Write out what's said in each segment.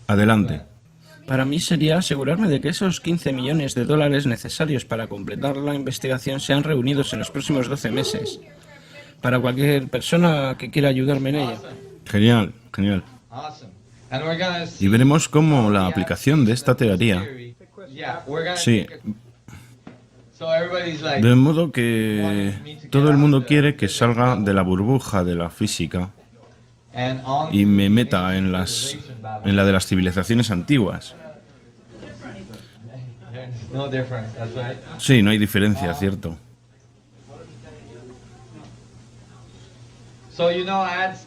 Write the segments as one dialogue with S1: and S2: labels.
S1: Adelante.
S2: Para mí sería asegurarme de que esos 15 millones de dólares necesarios para completar la investigación sean reunidos en los próximos 12 meses, para cualquier persona que quiera ayudarme en ella.
S1: Genial, genial. Y veremos cómo la aplicación de esta teoría, sí, de modo que todo el mundo quiere que salga de la burbuja de la física y me meta en la de las civilizaciones antiguas. Sí, no hay diferencia, cierto.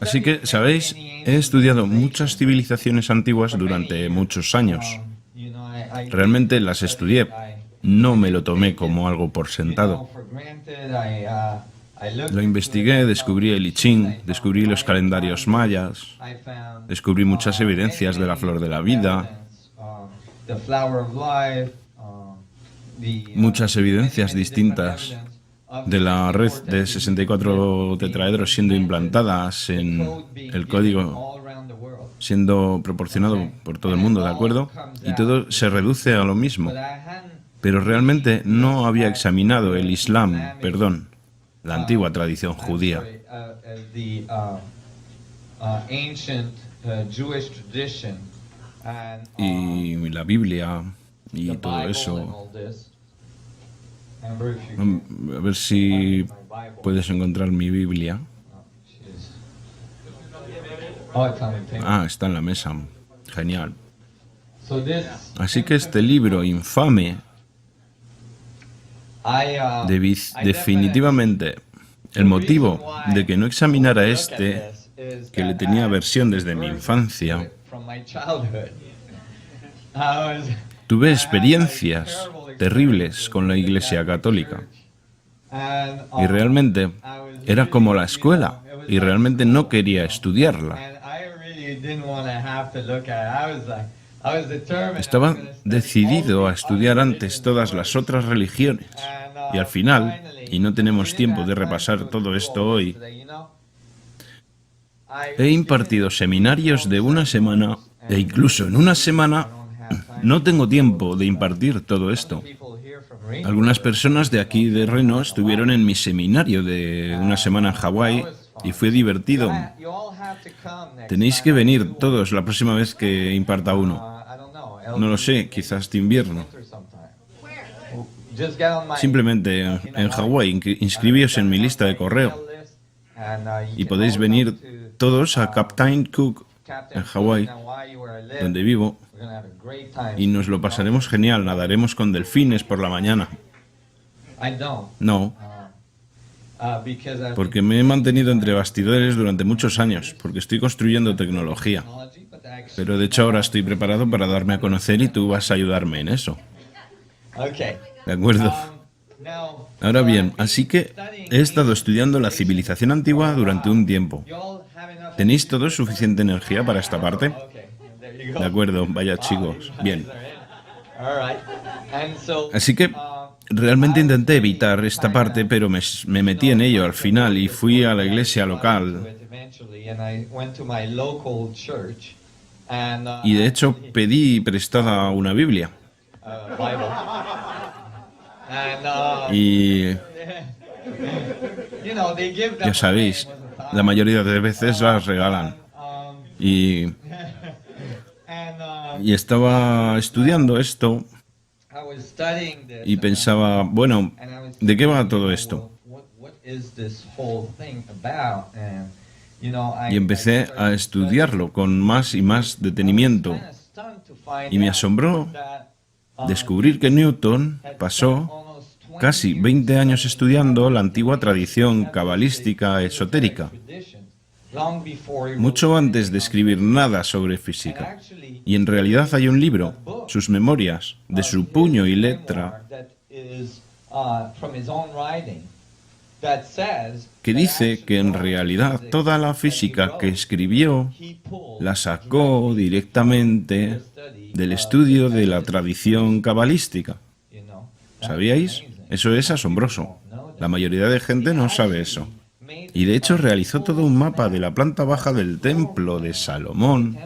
S1: Así que, ¿sabéis? He estudiado muchas civilizaciones antiguas durante muchos años. Realmente las estudié. No me lo tomé como algo por sentado. Lo investigué, descubrí el I Ching, descubrí los calendarios mayas, descubrí muchas evidencias de la flor de la vida, muchas evidencias distintas de la red de 64 tetraedros siendo implantadas en el código, siendo proporcionado por todo el mundo, ¿de acuerdo? Y todo se reduce a lo mismo. Pero realmente no había examinado el Islam, perdón, la antigua tradición judía. Y la Biblia y todo eso. A ver si puedes encontrar mi Biblia. Ah, está en la mesa. Genial. Así que este libro infame, definitivamente, el motivo de que no examinara este, que le tenía aversión desde mi infancia, tuve experiencias terribles con la Iglesia Católica. Y realmente era como la escuela, y realmente no quería estudiarla. Estaba decidido a estudiar antes todas las otras religiones. Y al final, y no tenemos tiempo de repasar todo esto hoy, he impartido seminarios de una semana, e incluso en una semana no tengo tiempo de impartir todo esto. Algunas personas de aquí de Reno estuvieron en mi seminario de una semana en Hawái y fue divertido. Tenéis que venir todos la próxima vez que imparta uno. No lo sé, quizás este invierno. Simplemente en Hawái, inscribíos en mi lista de correo. Y podéis venir todos a Captain Cook, en Hawái, donde vivo, y nos lo pasaremos genial, nadaremos con delfines por la mañana. No, porque me he mantenido entre bastidores durante muchos años, porque estoy construyendo tecnología. Pero de hecho ahora estoy preparado para darme a conocer y tú vas a ayudarme en eso. ¿De acuerdo? Ahora bien, así que he estado estudiando la civilización antigua durante un tiempo. ¿Tenéis todos suficiente energía para esta parte? De acuerdo, vaya chicos. Bien. Así que realmente intenté evitar esta parte, pero me metí en ello al final y fui a la iglesia local. Y de hecho pedí prestada una Biblia. Y ya sabéis, la mayoría de veces las regalan. Y estaba estudiando esto y pensaba, bueno, ¿de qué va todo esto? Y empecé a estudiarlo con más y más detenimiento. Y me asombró descubrir que Newton pasó casi 20 años estudiando la antigua tradición cabalística esotérica, mucho antes de escribir nada sobre física. Y en realidad hay un libro, sus memorias, de su puño y letra, que dice que en realidad toda la física que escribió la sacó directamente del estudio de la tradición cabalística. ¿Sabíais? Eso es asombroso. La mayoría de gente no sabe eso. Y de hecho realizó todo un mapa de la planta baja del templo de Salomón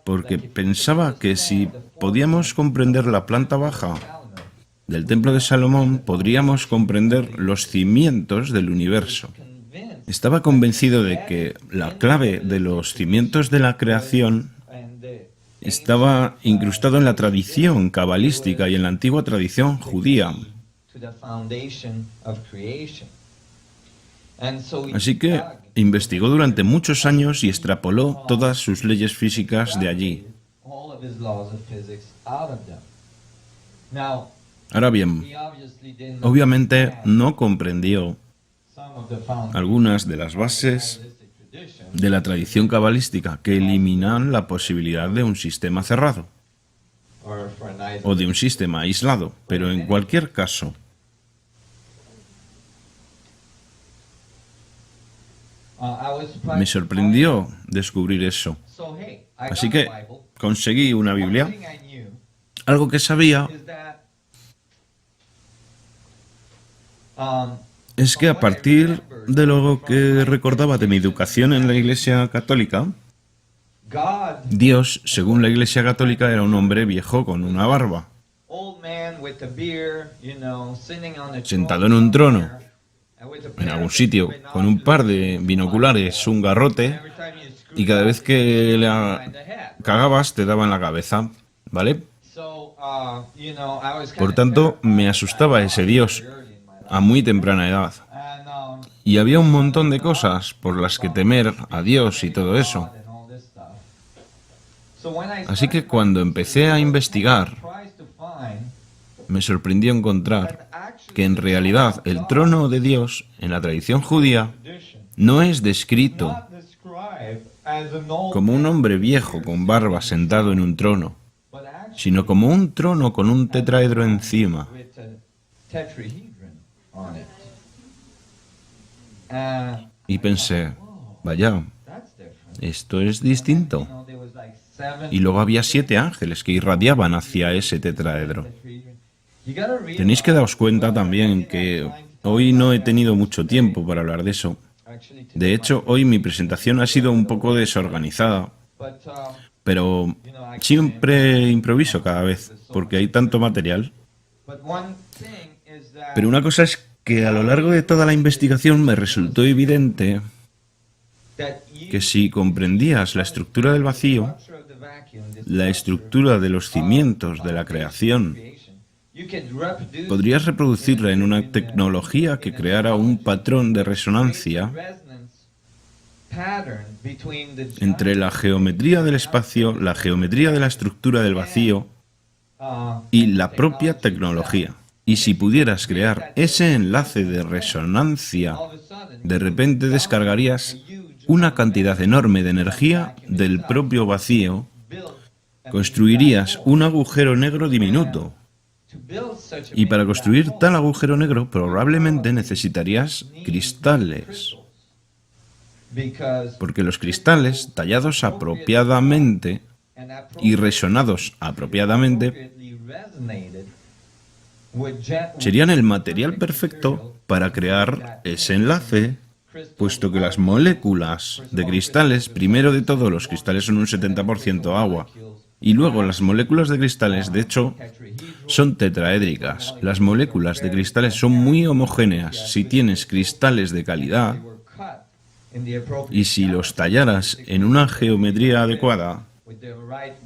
S1: porque pensaba que si podíamos comprender la planta baja del Templo de Salomón, podríamos comprender los cimientos del universo. Estaba convencido de que la clave de los cimientos de la creación estaba incrustado en la tradición cabalística y en la antigua tradición judía. Así que investigó durante muchos años y extrapoló todas sus leyes físicas de allí. Ahora bien, obviamente no comprendió algunas de las bases de la tradición cabalística que eliminan la posibilidad de un sistema cerrado o de un sistema aislado, pero en cualquier caso, me sorprendió descubrir eso. Así que conseguí una Biblia. Algo que sabía es que a partir de lo que recordaba de mi educación en la Iglesia Católica, Dios, según la Iglesia Católica, era un hombre viejo con una barba, sentado en un trono, en algún sitio, con un par de binoculares, un garrote, y cada vez que le cagabas te daba en la cabeza, ¿vale? Por tanto, me asustaba ese Dios a muy temprana edad. Y había un montón de cosas por las que temer a Dios y todo eso. Así que cuando empecé a investigar, me sorprendió encontrar que en realidad el trono de Dios en la tradición judía no es descrito como un hombre viejo con barba sentado en un trono, sino como un trono con un tetraedro encima. Y pensé, vaya, esto es distinto. Y luego había 7 ángeles que irradiaban hacia ese tetraedro. Tenéis que daros cuenta también que hoy no he tenido mucho tiempo para hablar de eso. De hecho, hoy mi presentación ha sido un poco desorganizada, pero siempre improviso cada vez, porque hay tanto material. Pero una cosa es que a lo largo de toda la investigación me resultó evidente que si comprendías la estructura del vacío, la estructura de los cimientos de la creación, podrías reproducirla en una tecnología que creara un patrón de resonancia entre la geometría del espacio, la geometría de la estructura del vacío y la propia tecnología. Y si pudieras crear ese enlace de resonancia, de repente descargarías una cantidad enorme de energía del propio vacío, construirías un agujero negro diminuto. Y para construir tal agujero negro probablemente necesitarías cristales. Porque los cristales, tallados apropiadamente y resonados apropiadamente, serían el material perfecto para crear ese enlace, puesto que las moléculas de cristales, primero de todo, los cristales son un 70% agua, y luego las moléculas de cristales, de hecho, son tetraédricas. Las moléculas de cristales son muy homogéneas. Si tienes cristales de calidad, y si los tallaras en una geometría adecuada,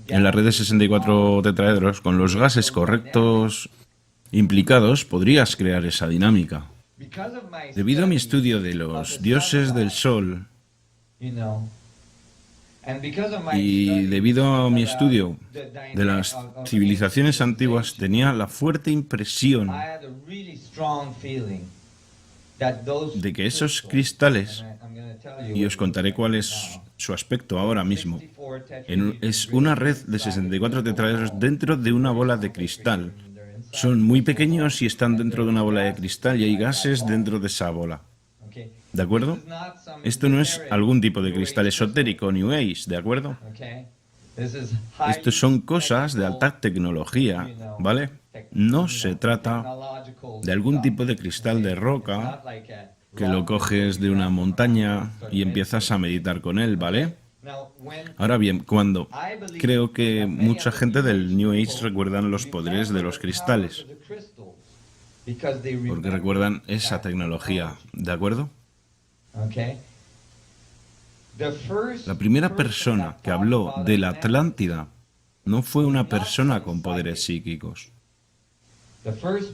S1: en la red de 64 tetraedros, con los gases correctos implicados, podrías crear esa dinámica. Debido a mi estudio de los dioses del sol y debido a mi estudio de las civilizaciones antiguas, tenía la fuerte impresión de que esos cristales, y os contaré cuál es su aspecto ahora mismo, es una red de 64 tetraedros dentro de una bola de cristal. Son muy pequeños y están dentro de una bola de cristal y hay gases dentro de esa bola. ¿De acuerdo? Esto no es algún tipo de cristal esotérico, New Age, ¿de acuerdo? Esto son cosas de alta tecnología, ¿vale? No se trata de algún tipo de cristal de roca que lo coges de una montaña y empiezas a meditar con él, ¿vale? Ahora bien, creo que mucha gente del New Age recuerdan los poderes de los cristales, porque recuerdan esa tecnología, ¿de acuerdo? La primera persona que habló de la Atlántida no fue una persona con poderes psíquicos.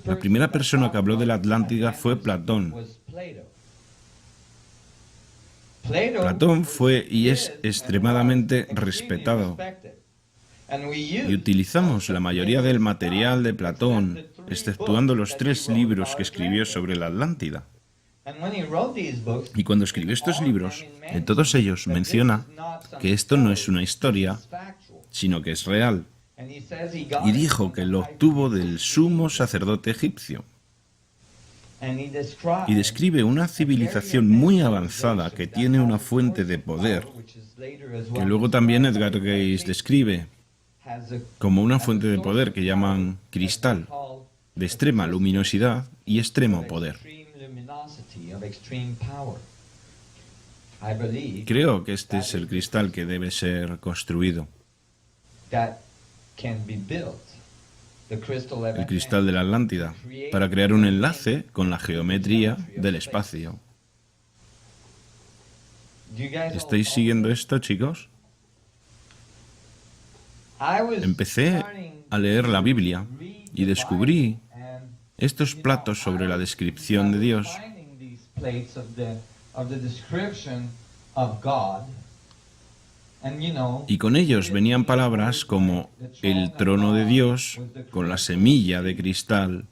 S1: La primera persona que habló de la Atlántida fue Platón. Platón fue y es extremadamente respetado. Y utilizamos la mayoría del material de Platón, exceptuando los 3 libros que escribió sobre la Atlántida. Y cuando escribió estos libros, en todos ellos menciona que esto no es una historia, sino que es real. Y dijo que lo obtuvo del sumo sacerdote egipcio. Y describe una civilización muy avanzada que tiene una fuente de poder, que luego también Edgar Cayce describe como una fuente de poder que llaman cristal, de extrema luminosidad y extremo poder. Creo que este es el cristal que debe ser construido. El cristal de la Atlántida, para crear un enlace con la geometría del espacio. ¿Estáis siguiendo esto, chicos? Empecé a leer la Biblia y descubrí estos platos sobre la descripción de Dios. Y con ellos venían palabras como el trono de Dios, con la semilla de cristal,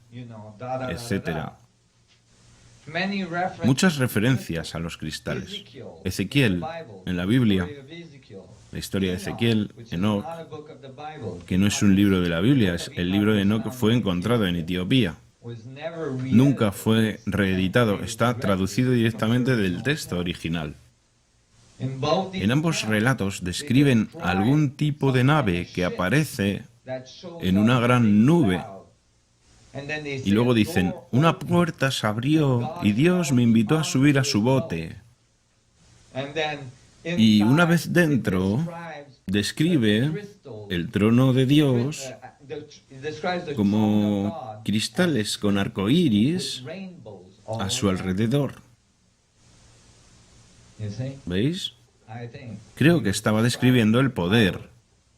S1: etc. Muchas referencias a los cristales. Ezequiel, en la Biblia, la historia de Ezequiel, Enoc, que no es un libro de la Biblia, el libro de Enoc fue encontrado en Etiopía. Nunca fue reeditado, está traducido directamente del texto original. En ambos relatos describen algún tipo de nave que aparece en una gran nube. Y luego dicen, una puerta se abrió y Dios me invitó a subir a su bote. Y una vez dentro, describe el trono de Dios como cristales con arcoíris a su alrededor. ¿Veis? Creo que estaba describiendo el poder,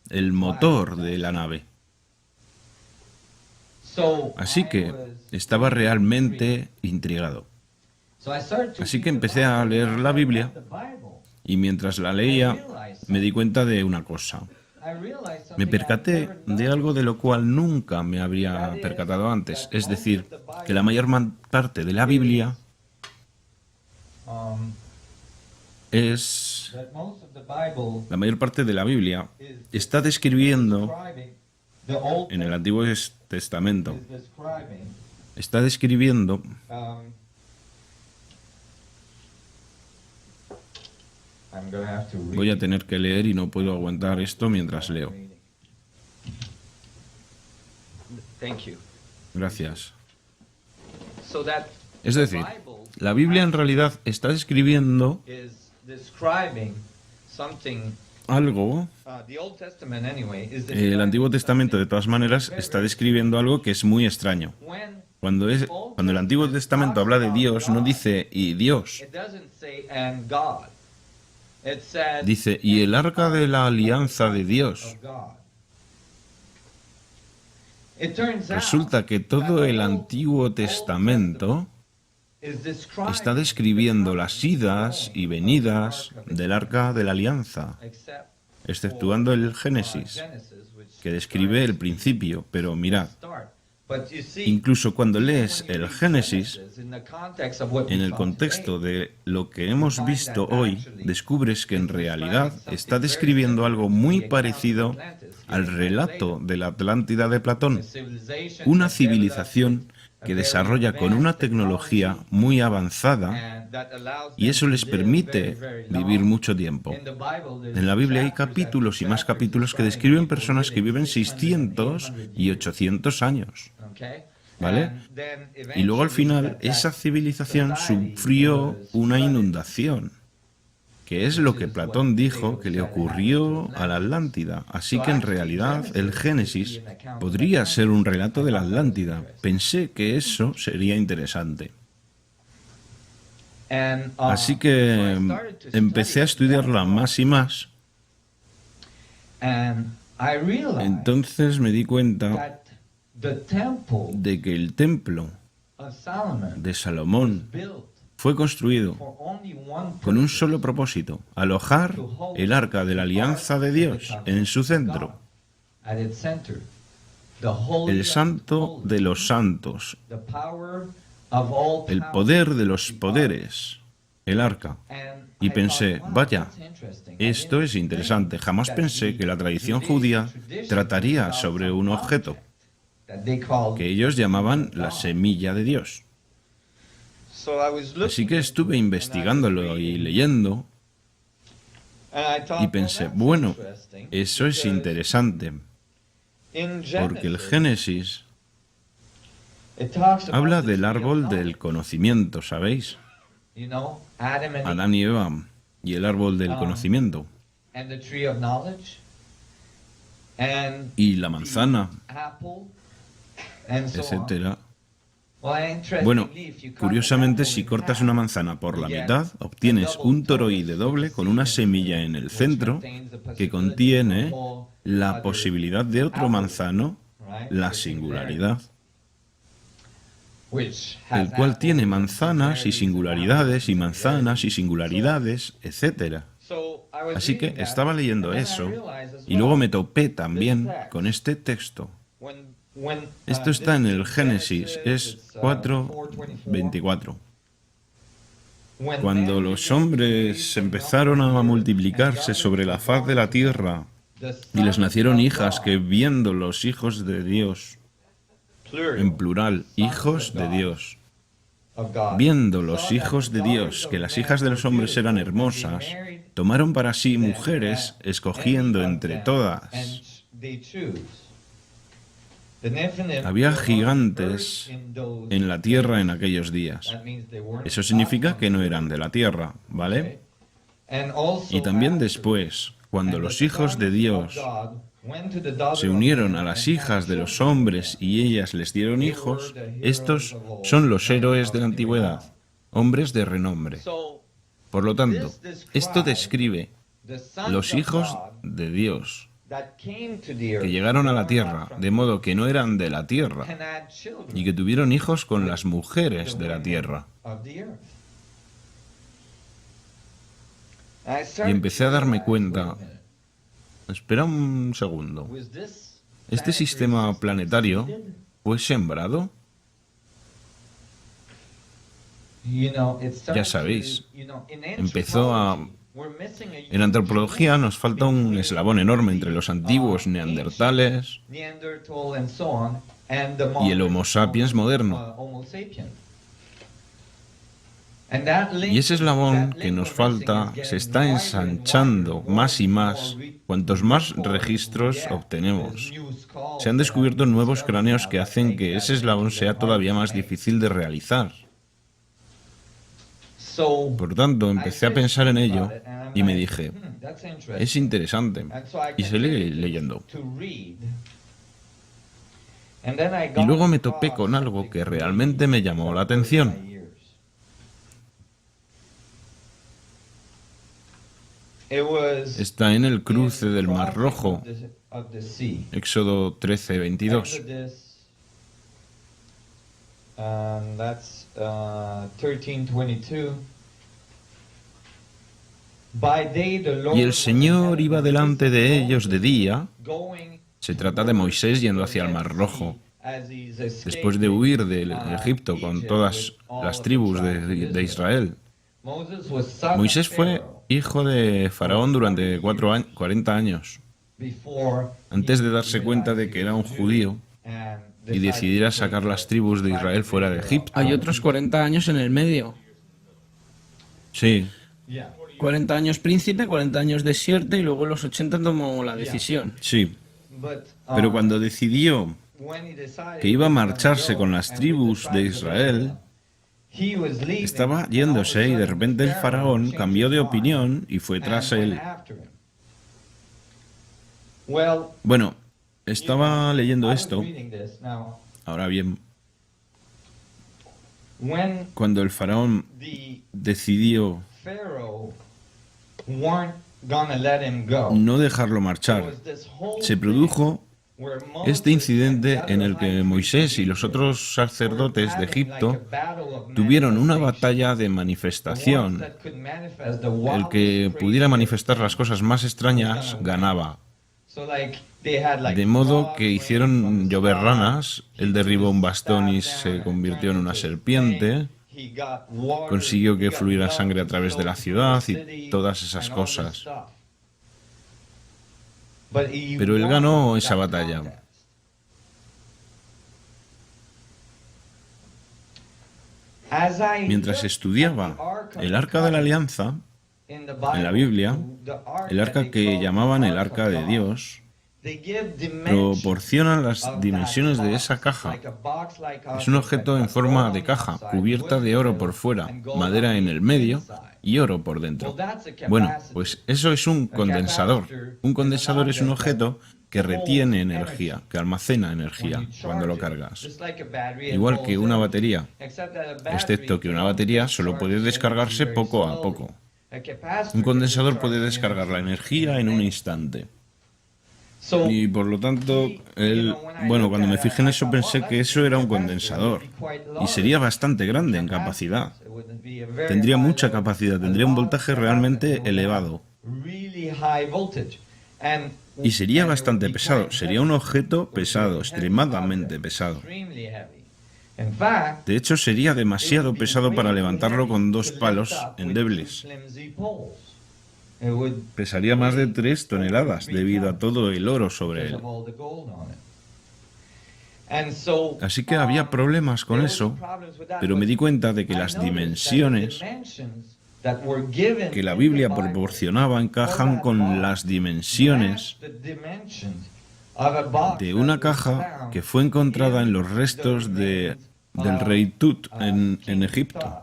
S1: el motor de la nave. Así que estaba realmente intrigado. Así que empecé a leer la Biblia y mientras la leía me di cuenta de una cosa. Me percaté de algo de lo cual nunca me habría percatado antes. Es decir, que la mayor parte de la Biblia la mayor parte de la Biblia está describiendo, en el Antiguo Testamento, está describiendo voy a tener que leer y no puedo aguantar esto mientras leo. Gracias. Es decir, la Biblia en realidad está describiendo algo. El Antiguo Testamento, de todas maneras, está describiendo algo que es muy extraño. Cuando el Antiguo Testamento habla de Dios, no dice "y Dios". Dice "y el arca de la alianza de Dios". Resulta que todo el Antiguo Testamento está describiendo las idas y venidas del arca de la alianza, exceptuando el Génesis, que describe el principio. Pero mirad, incluso cuando lees el Génesis, en el contexto de lo que hemos visto hoy, descubres que en realidad está describiendo algo muy parecido al relato de la Atlántida de Platón, una civilización que desarrolla con una tecnología muy avanzada y eso les permite vivir mucho tiempo. En la Biblia hay capítulos y más capítulos que describen personas que viven 600 y 800 años. ¿Vale? Y luego al final esa civilización sufrió una inundación que es lo que Platón dijo que le ocurrió a la Atlántida. Así que en realidad el Génesis podría ser un relato de la Atlántida. Pensé que eso sería interesante. Así que empecé a estudiarla más y más. Entonces me di cuenta de que el templo de Salomón fue construido con un solo propósito: alojar el arca de la alianza de Dios en su centro, el santo de los santos, el poder de los poderes, el arca. Y pensé, vaya, esto es interesante. Jamás pensé que la tradición judía trataría sobre un objeto que ellos llamaban la semilla de Dios. Así que estuve investigándolo y leyendo y pensé, bueno, eso es interesante, porque el Génesis habla del árbol del conocimiento, ¿sabéis? Adán y Eva y el árbol del conocimiento y la manzana, etcétera. Bueno, curiosamente, si cortas una manzana por la mitad, obtienes un toroide doble con una semilla en el centro que contiene la posibilidad de otro manzano, la singularidad, el cual tiene manzanas y singularidades y manzanas y singularidades, etc. Así que estaba leyendo eso y luego me topé también con este texto. Esto está en el Génesis, es 4:24. Cuando los hombres empezaron a multiplicarse sobre la faz de la tierra y les nacieron hijas que, viendo los hijos de Dios, en plural, hijos de Dios, viendo los hijos de Dios que las hijas de los hombres eran hermosas, tomaron para sí mujeres, escogiendo entre todas. Había gigantes en la tierra en aquellos días. Eso significa que no eran de la tierra, ¿vale? Y también después, cuando los hijos de Dios se unieron a las hijas de los hombres y ellas les dieron hijos, estos son los héroes de la antigüedad, hombres de renombre. Por lo tanto, esto describe los hijos de Dios que llegaron a la tierra, de modo que no eran de la tierra, y que tuvieron hijos con las mujeres de la tierra. Y empecé a darme cuenta, espera un segundo, ¿este sistema planetario fue sembrado? Ya sabéis, empezó a... En antropología nos falta un eslabón enorme entre los antiguos neandertales y el Homo sapiens moderno. Y ese eslabón que nos falta se está ensanchando más y más cuantos más registros obtenemos. Se han descubierto nuevos cráneos que hacen que ese eslabón sea todavía más difícil de realizar. Por tanto, empecé a pensar en ello y me dije, es interesante. Y seguí leyendo. Y luego me topé con algo que realmente me llamó la atención. Está en el cruce del Mar Rojo, Éxodo 13:22. Y el Señor iba delante de ellos de día. Se trata de Moisés yendo hacia el Mar Rojo, después de huir de Egipto con todas las tribus de Israel. Moisés fue hijo de Faraón durante 40 años, antes de darse cuenta de que era un judío y decidiera sacar las tribus de Israel fuera de Egipto.
S2: Hay otros 40 años en el medio.
S1: Sí.
S2: 40 años príncipe, 40 años desierto y luego los 80 tomó la decisión.
S1: Sí. Pero cuando decidió que iba a marcharse con las tribus de Israel, Estaba yéndose y de repente el faraón cambió de opinión y fue tras él. Bueno, estaba leyendo esto. Ahora bien, cuando el faraón decidió no dejarlo marchar, se produjo este incidente en el que Moisés y los otros sacerdotes de Egipto tuvieron una batalla de manifestación. El que pudiera manifestar las cosas más extrañas ganaba. De modo que hicieron llover ranas, él derribó un bastón y se convirtió en una serpiente, consiguió que fluyera sangre a través de la ciudad y todas esas cosas. Pero él ganó esa batalla. Mientras estudiaba el Arca de la Alianza, en la Biblia, el arca que llamaban el Arca de Dios, proporcionan las dimensiones de esa caja. Es un objeto en forma de caja, cubierta de oro por fuera, madera en el medio y oro por dentro. Bueno, pues eso es un condensador. Un condensador es un objeto que retiene energía, que almacena energía cuando lo cargas. Igual que una batería, excepto que una batería solo puede descargarse poco a poco. Un condensador puede descargar la energía en un instante. Y por lo tanto, cuando me fijé en eso pensé que eso era un condensador. Y sería bastante grande en capacidad. Tendría mucha capacidad, tendría un voltaje realmente elevado. Y sería bastante pesado, sería un objeto pesado, extremadamente pesado. De hecho, sería demasiado pesado para levantarlo con dos palos endebles. Pesaría más de 3 toneladas debido a todo el oro sobre él. Así que había problemas con eso, pero me di cuenta de que las dimensiones que la Biblia proporcionaba encajan con las dimensiones de una caja que fue encontrada en los restos del rey Tut en Egipto.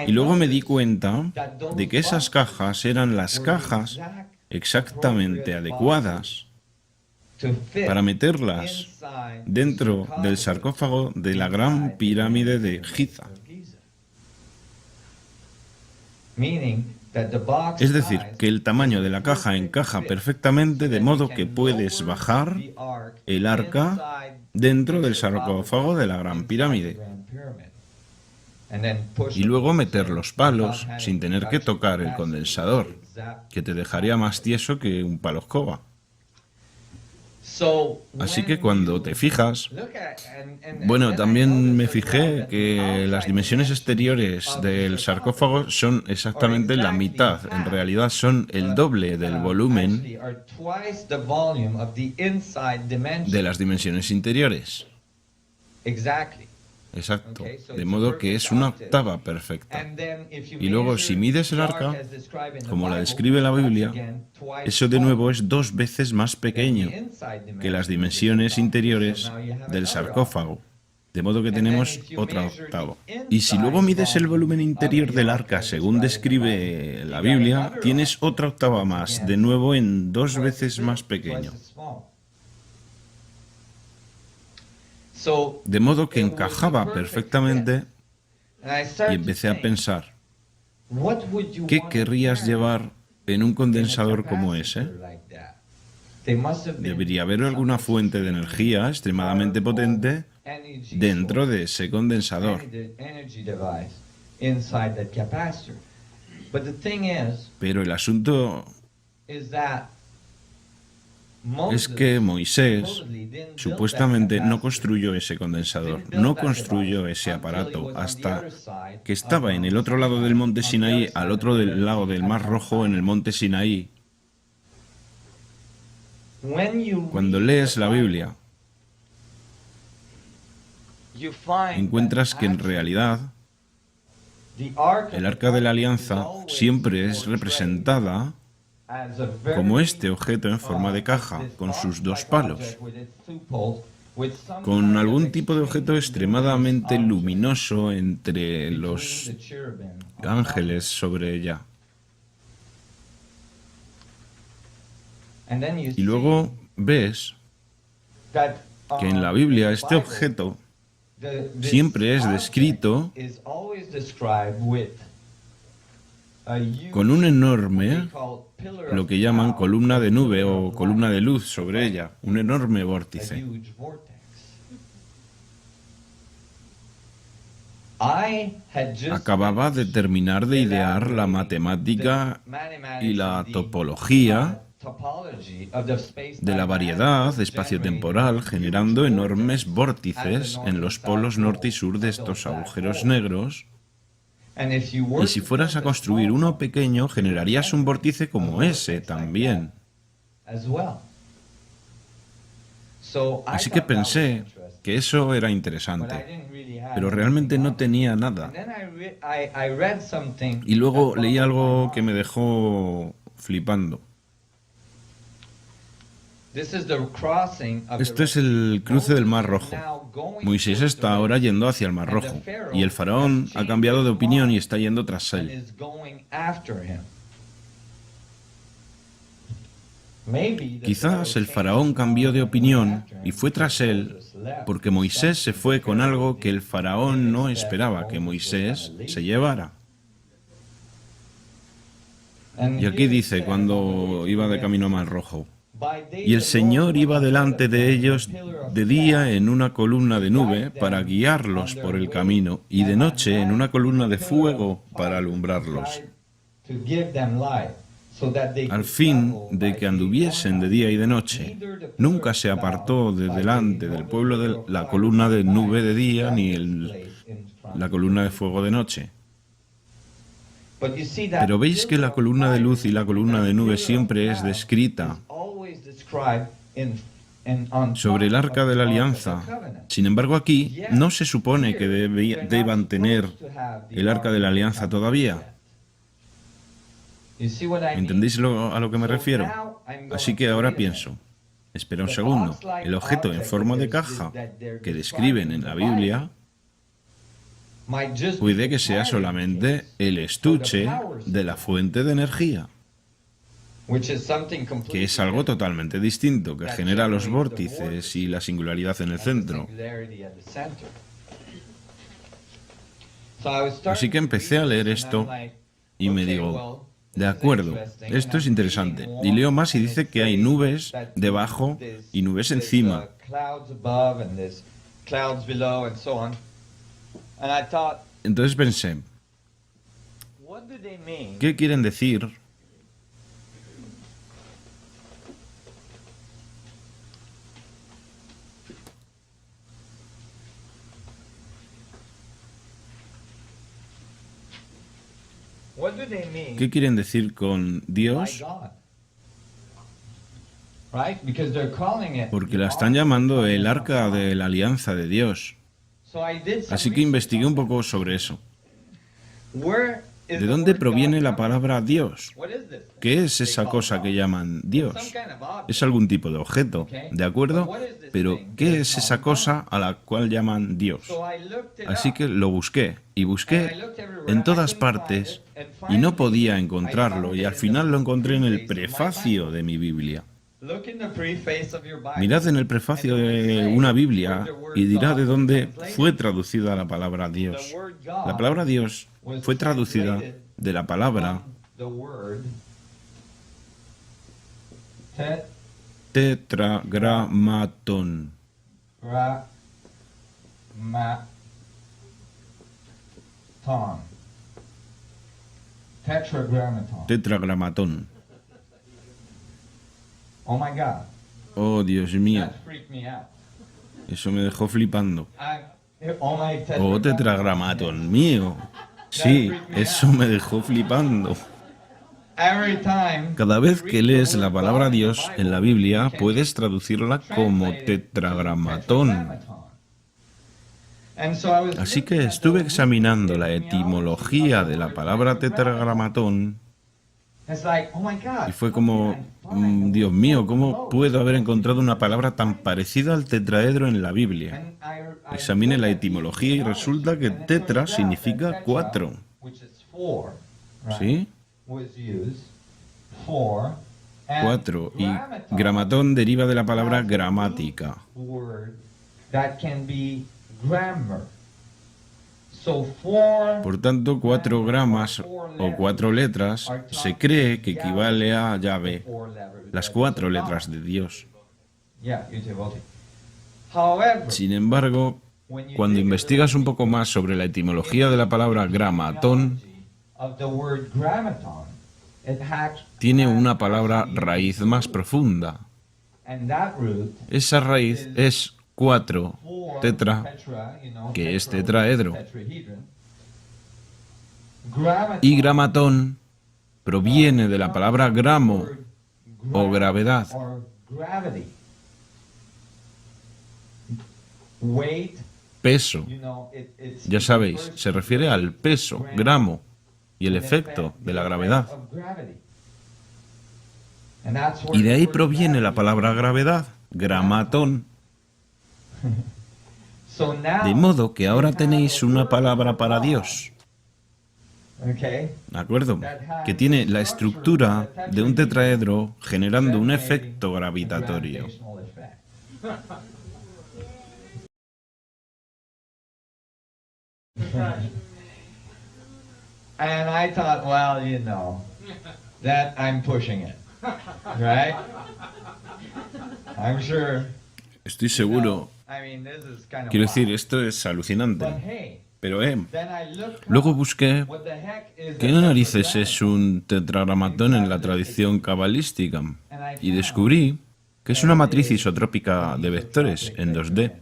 S1: Y luego me di cuenta de que esas cajas eran las cajas exactamente adecuadas para meterlas dentro del sarcófago de la gran pirámide de Giza. Es decir, que el tamaño de la caja encaja perfectamente de modo que puedes bajar el arca dentro del sarcófago de la gran pirámide y luego meter los palos sin tener que tocar el condensador, que te dejaría más tieso que un palo escoba. Así que cuando te fijas, también me fijé que las dimensiones exteriores del sarcófago son exactamente la mitad, en realidad son el doble del volumen de las dimensiones interiores. Exacto, de modo que es una octava perfecta. Y luego, si mides el arca, como la describe la Biblia, eso de nuevo es 2 veces más pequeño que las dimensiones interiores del sarcófago. De modo que tenemos otra octava. Y si luego mides el volumen interior del arca según describe la Biblia, tienes otra octava más, de nuevo en 2 veces más pequeño. De modo que encajaba perfectamente y empecé a pensar, ¿qué querrías llevar en un condensador como ese? Debería haber alguna fuente de energía extremadamente potente dentro de ese condensador. Pero el asunto es que Moisés supuestamente no construyó ese condensador, no construyó ese aparato hasta que estaba en el otro lado del monte Sinaí, al otro lado del Mar Rojo, en el monte Sinaí. Cuando lees la Biblia, encuentras que en realidad el Arca de la Alianza siempre es representada como este objeto en forma de caja, con sus 2 palos. con algún tipo de objeto extremadamente luminoso entre los ángeles sobre ella. Y luego ves que en la Biblia este objeto siempre es descrito con un enorme, lo que llaman columna de nube o columna de luz sobre ella, un enorme vórtice. Acababa de terminar de idear la matemática y la topología de la variedad espaciotemporal, generando enormes vórtices en los polos norte y sur de estos agujeros negros. Y si fueras a construir uno pequeño, generarías un vórtice como ese también. Así que pensé que eso era interesante, pero realmente no tenía nada. Y luego leí algo que me dejó flipando. Esto es el cruce del Mar Rojo. Moisés está ahora yendo hacia el Mar Rojo, y el faraón ha cambiado de opinión y está yendo tras él. Quizás el faraón cambió de opinión y fue tras él porque Moisés se fue con algo que el faraón no esperaba que Moisés se llevara. Y aquí dice, cuando iba de camino al Mar Rojo: y el Señor iba delante de ellos de día en una columna de nube para guiarlos por el camino, y de noche en una columna de fuego para alumbrarlos, al fin de que anduviesen de día y de noche. Nunca se apartó de delante del pueblo de la columna de nube de día ni la columna de fuego de noche. Pero veis que la columna de luz y la columna de nube siempre es descrita sobre el arca de la alianza. Sin embargo, aquí no se supone que deban tener el arca de la alianza todavía. ¿Entendéis a lo que me refiero? Así que ahora pienso, espera un segundo, el objeto en forma de caja que describen en la Biblia puede que sea solamente el estuche de la fuente de energía, que es algo totalmente distinto, que genera los vórtices y la singularidad en el centro. Así que empecé a leer esto y me digo, de acuerdo, esto es interesante. Y leo más y dice que hay nubes debajo y nubes encima. Entonces pensé, ¿qué quieren decir ¿Qué quieren decir con Dios? Porque la están llamando el arca de la alianza de Dios. Así que investigué un poco sobre eso. ¿De dónde proviene la palabra Dios? ¿Qué es esa cosa que llaman Dios? Es algún tipo de objeto, ¿de acuerdo? Pero, ¿qué es esa cosa a la cual llaman Dios? Así que lo busqué, y busqué en todas partes, y no podía encontrarlo, y al final lo encontré en el prefacio de mi Biblia. Mirad en el prefacio de una Biblia y dirá de dónde fue traducida la palabra Dios. La palabra Dios fue traducida de la palabra tetragramaton. Tetragramatón. Oh, Dios mío. Eso me dejó flipando. Oh, tetragramatón mío. Sí, eso me dejó flipando. Cada vez que lees la palabra Dios en la Biblia, puedes traducirla como tetragramatón. Así que estuve examinando la etimología de la palabra tetragramatón Y fue como, Dios mío, ¿cómo puedo haber encontrado una palabra tan parecida al tetraedro en la Biblia? Examine la etimología y resulta que tetra significa cuatro. ¿Sí? Cuatro. Y gramatón deriva de la palabra gramática. Por tanto, 4 gramas o 4 letras se cree que equivale a Yahvé, las 4 letras de Dios. Sin embargo, cuando investigas un poco más sobre la etimología de la palabra gramatón, tiene una palabra raíz más profunda. Esa raíz es 4, tetra, que es tetraedro. Y gramatón proviene de la palabra gramo o gravedad. Peso. Ya sabéis, se refiere al peso, gramo, y el efecto de la gravedad. Y de ahí proviene la palabra gravedad, gramatón. De modo que ahora tenéis una palabra para Dios. ¿De acuerdo? Que tiene la estructura de un tetraedro generando un efecto gravitatorio.
S3: And I thought, well, you know, that I'm pushing it, right? I'm sure.
S1: Estoy seguro. Quiero decir, esto es alucinante. Pero, luego busqué qué narices es un tetragramatón en la tradición cabalística y descubrí que es una matriz isotrópica de vectores en 2D.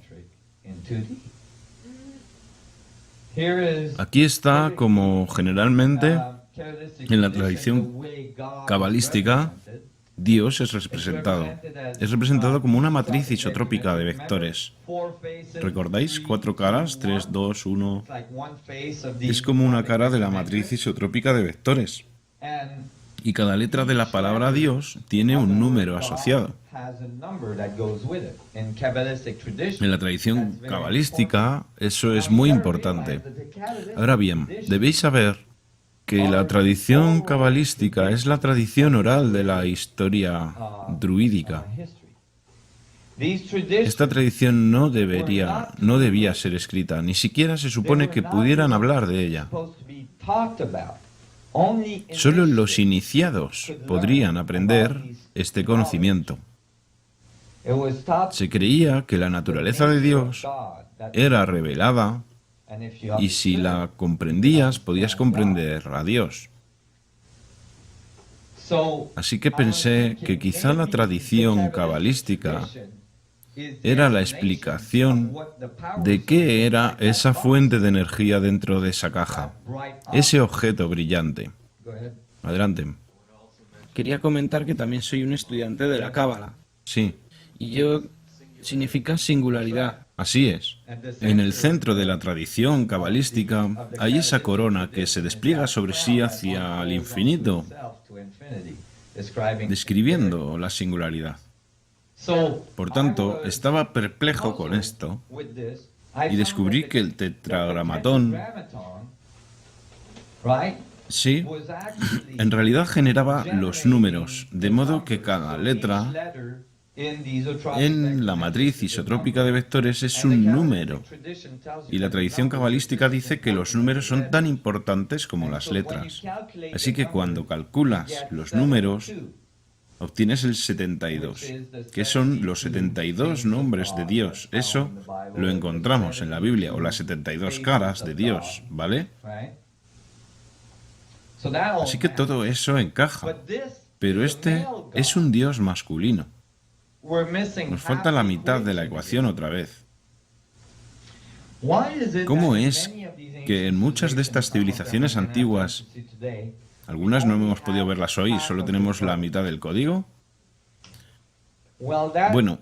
S1: Aquí está como generalmente en la tradición cabalística Dios es representado. Es representado como una matriz isotrópica de vectores. ¿Recordáis? 4 caras, 3, 2, 1. Es como una cara de la matriz isotrópica de vectores. Y cada letra de la palabra Dios tiene un número asociado. En la tradición cabalística eso es muy importante. Ahora bien, debéis saber que la tradición cabalística es la tradición oral de la historia druídica. Esta tradición no debía ser escrita, ni siquiera se supone que pudieran hablar de ella. Solo los iniciados podrían aprender este conocimiento. Se creía que la naturaleza de Dios era revelada y si la comprendías, podías comprender a Dios. Así que pensé que quizá la tradición cabalística era la explicación de qué era esa fuente de energía dentro de esa caja, ese objeto brillante. Adelante.
S2: Quería comentar que también soy un estudiante de la Cábala.
S1: Sí.
S2: Y yo significa singularidad.
S1: Así es. En el centro de la tradición cabalística hay esa corona que se despliega sobre sí hacia el infinito, describiendo la singularidad. Por tanto, estaba perplejo con esto y descubrí que el tetragramatón, sí, en realidad generaba los números, de modo que cada letra en la matriz isotrópica de vectores es un número. Y la tradición cabalística dice que los números son tan importantes como las letras. Así que cuando calculas los números, obtienes el 72, que son los 72 nombres de Dios. Eso lo encontramos en la Biblia, o las 72 caras de Dios, ¿vale? Así que todo eso encaja. Pero este es un Dios masculino. Nos falta la mitad de la ecuación otra vez. ¿Cómo es que en muchas de estas civilizaciones antiguas, algunas no hemos podido verlas hoy, solo tenemos la mitad del código? Bueno,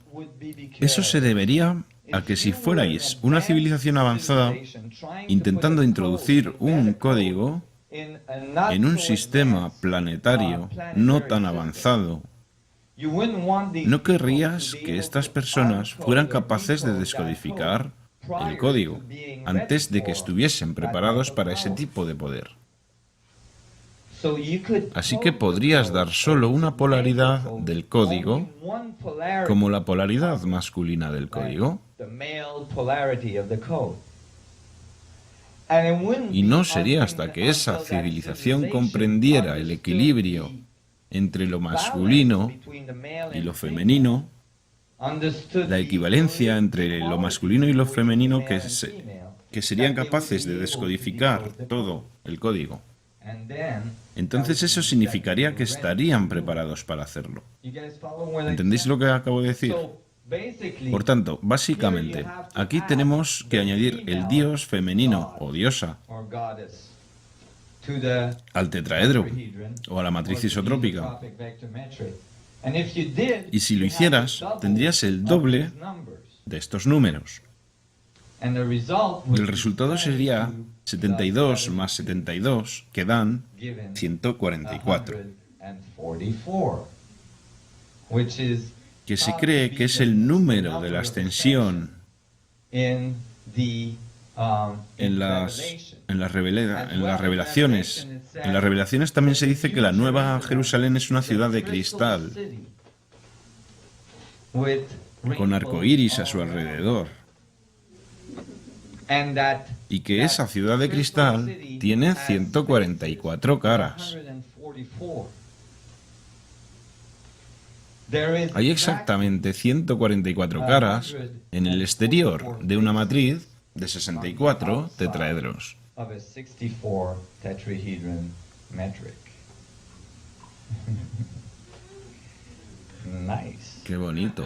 S1: eso se debería a que si fuerais una civilización avanzada intentando introducir un código, En un sistema planetario no tan avanzado, no querrías que estas personas fueran capaces de descodificar el código antes de que estuviesen preparados para ese tipo de poder. Así que podrías dar solo una polaridad del código, como la polaridad masculina del código, y no sería hasta que esa civilización comprendiera el equilibrio entre lo masculino y lo femenino, la equivalencia entre lo masculino y lo femenino, que serían capaces de descodificar todo el código. Entonces eso significaría que estarían preparados para hacerlo. ¿Entendéis lo que acabo de decir? Por tanto, básicamente, aquí tenemos que añadir el dios femenino o diosa al tetraedro o a la matriz isotrópica. Y si lo hicieras, tendrías el doble de estos números. El resultado sería 72 más 72, que dan 144, que se cree que es el número de la ascensión en las revelaciones. En las revelaciones también se dice que la Nueva Jerusalén es una ciudad de cristal, con arcoíris a su alrededor. Y que esa ciudad de cristal tiene 144 caras. Hay exactamente 144 caras en el exterior de una matriz de 64 tetraedros. Qué bonito.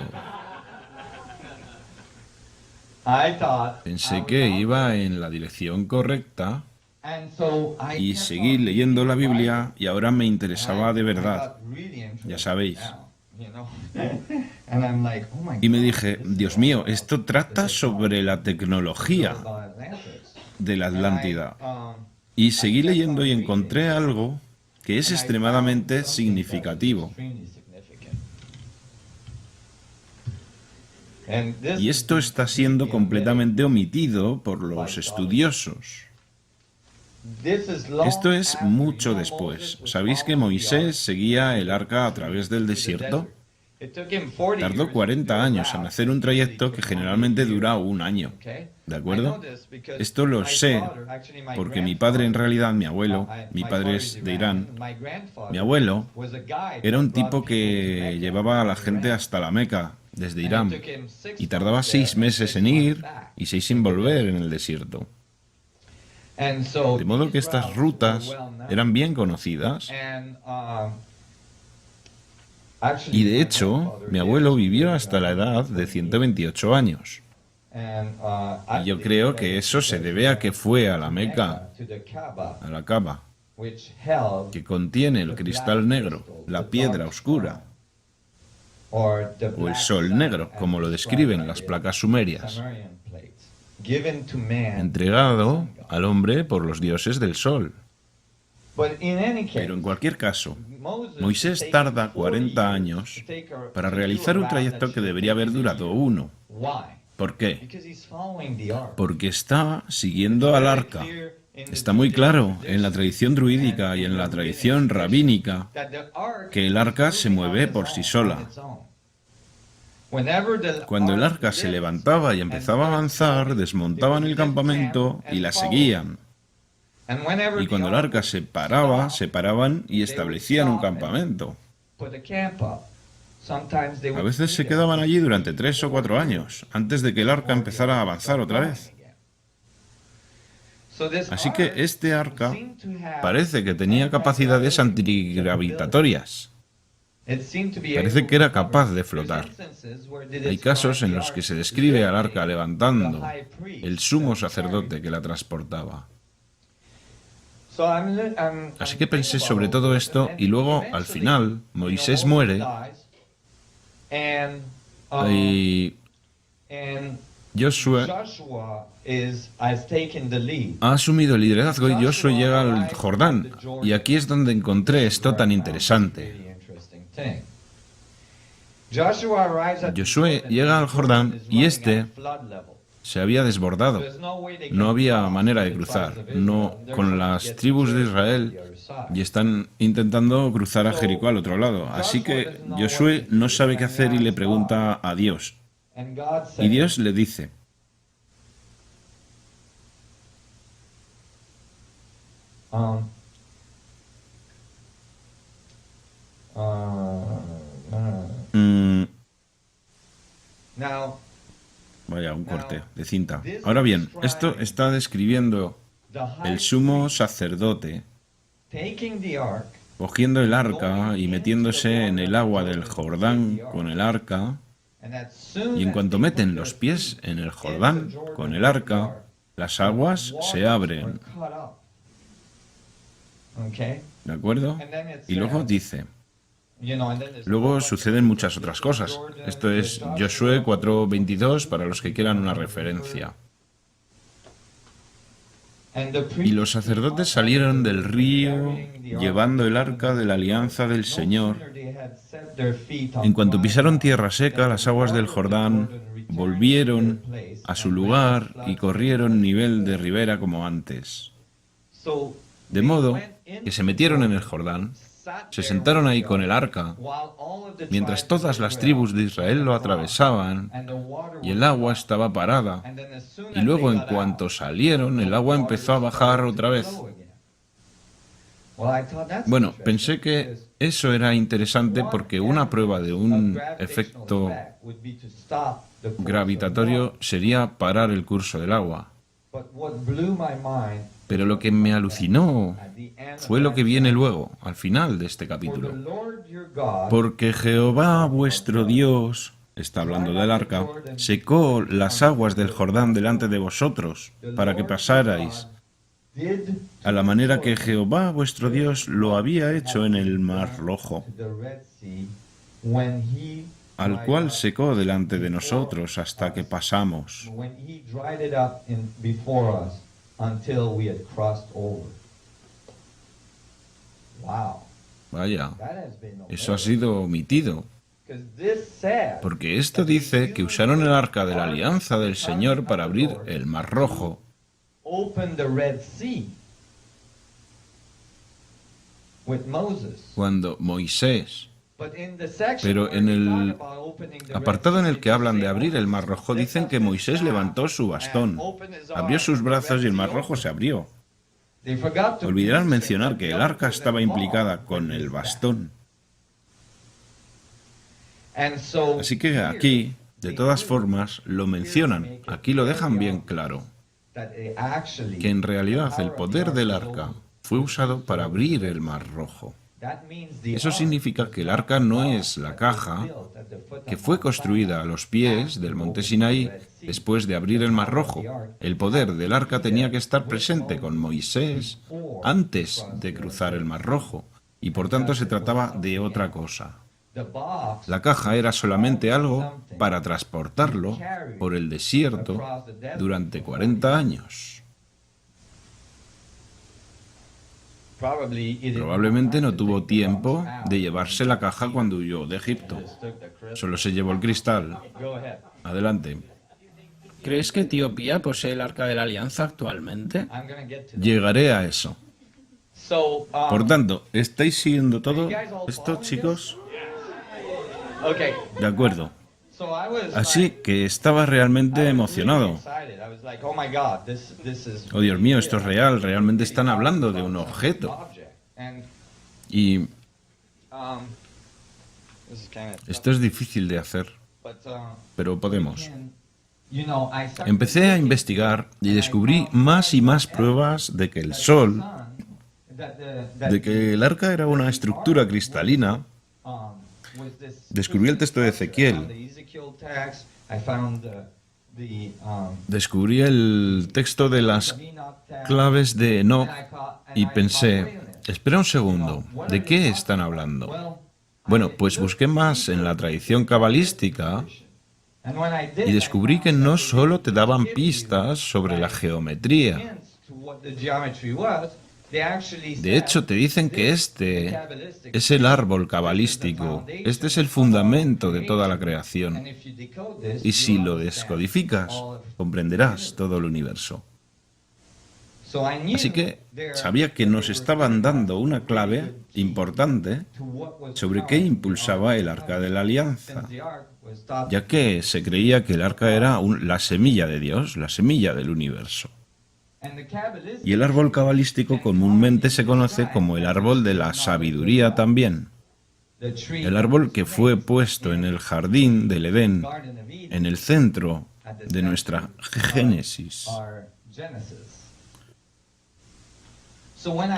S1: Pensé que iba en la dirección correcta y seguí leyendo la Biblia y ahora me interesaba de verdad, ya sabéis. Y me dije, Dios mío, esto trata sobre la tecnología de la Atlántida. Y seguí leyendo y encontré algo que es extremadamente significativo. Y esto está siendo completamente omitido por los estudiosos. Esto es mucho después. ¿Sabéis que Moisés seguía el arca a través del desierto? Tardó 40 años en hacer un trayecto que generalmente dura un año. ¿De acuerdo? Esto lo sé porque mi padre, en realidad, mi padre es de Irán, mi abuelo era un tipo que llevaba a la gente hasta la Meca, desde Irán, y tardaba 6 meses en ir y 6 en volver en el desierto. De modo que estas rutas eran bien conocidas. Y de hecho, mi abuelo vivió hasta la edad de 128 años. Y yo creo que eso se debe a que fue a la Meca, a la Kaaba, que contiene el cristal negro, la piedra oscura, o el sol negro, como lo describen las placas sumerias, entregado al hombre por los dioses del sol. Pero en cualquier caso, Moisés tarda 40 años para realizar un trayecto que debería haber durado 1. ¿Por qué? Porque está siguiendo al arca. Está muy claro en la tradición druídica y en la tradición rabínica que el arca se mueve por sí sola. Cuando el arca se levantaba y empezaba a avanzar, desmontaban el campamento y la seguían. Y cuando el arca se paraba, se paraban y establecían un campamento. A veces se quedaban allí durante 3 o 4 años, antes de que el arca empezara a avanzar otra vez. Así que este arca parece que tenía capacidades antigravitatorias. Parece que era capaz de flotar. Hay casos en los que se describe al arca levantando el sumo sacerdote que la transportaba. Así que pensé sobre todo esto y luego, al final, Moisés muere y Josué
S3: Joshua has taken the lead.
S1: ha asumido el liderazgo y Josué llega al Jordán. Y aquí es donde encontré esto tan interesante. Josué llega al Jordán y este se había desbordado. No había manera de cruzar, no con las tribus de Israel, y están intentando cruzar a Jericó al otro lado. Así que Josué no sabe qué hacer y le pregunta a Dios. Y Dios le dice: Vaya, un corte de cinta. Ahora bien, esto está describiendo el sumo sacerdote cogiendo el arca y metiéndose en el agua del Jordán con el arca, y en cuanto meten los pies en el Jordán con el arca, las aguas se abren. ¿De acuerdo? Y luego dice, luego suceden muchas otras cosas. Esto es Josué 4:22 para los que quieran una referencia. Y los sacerdotes salieron del río llevando el arca de la alianza del Señor. En cuanto pisaron tierra seca, las aguas del Jordán volvieron a su lugar y corrieron nivel de ribera como antes. De modo que se metieron en el Jordán, se sentaron ahí con el arca, mientras todas las tribus de Israel lo atravesaban y el agua estaba parada. Y luego, en cuanto salieron, el agua empezó a bajar otra vez. Bueno, pensé que eso era interesante porque una prueba de un efecto gravitatorio sería parar el curso del agua. Pero lo que me alucinó fue lo que viene luego, al final de este capítulo. Porque Jehová vuestro Dios, está hablando del arca, secó las aguas del Jordán delante de vosotros, para que pasarais, a la manera que Jehová vuestro Dios lo había hecho en el Mar Rojo, al cual secó delante de nosotros hasta que pasamos. Vaya, eso ha sido omitido, porque esto dice que usaron el arca de la alianza del Señor para abrir el Mar Rojo. Cuando Moisés, pero en el apartado en el que hablan de abrir el Mar Rojo, dicen que Moisés levantó su bastón, abrió sus brazos y el Mar Rojo se abrió. Olvidaron mencionar que el arca estaba implicada con el bastón. Así que aquí, de todas formas, lo mencionan, aquí lo dejan bien claro, que en realidad el poder del arca fue usado para abrir el Mar Rojo. Eso significa que el arca no es la caja que fue construida a los pies del monte Sinaí después de abrir el Mar Rojo. El poder del arca tenía que estar presente con Moisés antes de cruzar el Mar Rojo, y por tanto se trataba de otra cosa. La caja era solamente algo para transportarlo por el desierto durante 40 años. Probablemente no tuvo tiempo de llevarse la caja cuando huyó de Egipto. Solo se llevó el cristal. Adelante.
S2: ¿Crees que Etiopía posee el Arca de la Alianza actualmente?
S1: Llegaré a eso. Por tanto, ¿estáis siguiendo todo esto, chicos? De acuerdo. Así que estaba realmente emocionado. Oh, Dios mío, esto es real, realmente están hablando de un objeto. Y esto es difícil de hacer, pero podemos. Empecé a investigar y descubrí más y más pruebas de que el sol, de que el arca era una estructura cristalina. Descubrí el texto de Ezequiel. Descubrí el texto de las claves de Enoch y pensé, espera un segundo, ¿de qué están hablando? Bueno, pues busqué más en la tradición cabalística Y descubrí que no solo te daban pistas sobre la geometría. De hecho, te dicen que este es el árbol cabalístico. Este es el fundamento de toda la creación. Y si lo descodificas, comprenderás todo el universo. Así que sabía que nos estaban dando una clave importante sobre qué impulsaba el Arca de la Alianza, ya que se creía que el Arca era la semilla de Dios, la semilla del universo. Y el árbol cabalístico comúnmente se conoce como el árbol de la sabiduría también. El árbol que fue puesto en el jardín del Edén, en el centro de nuestra Génesis.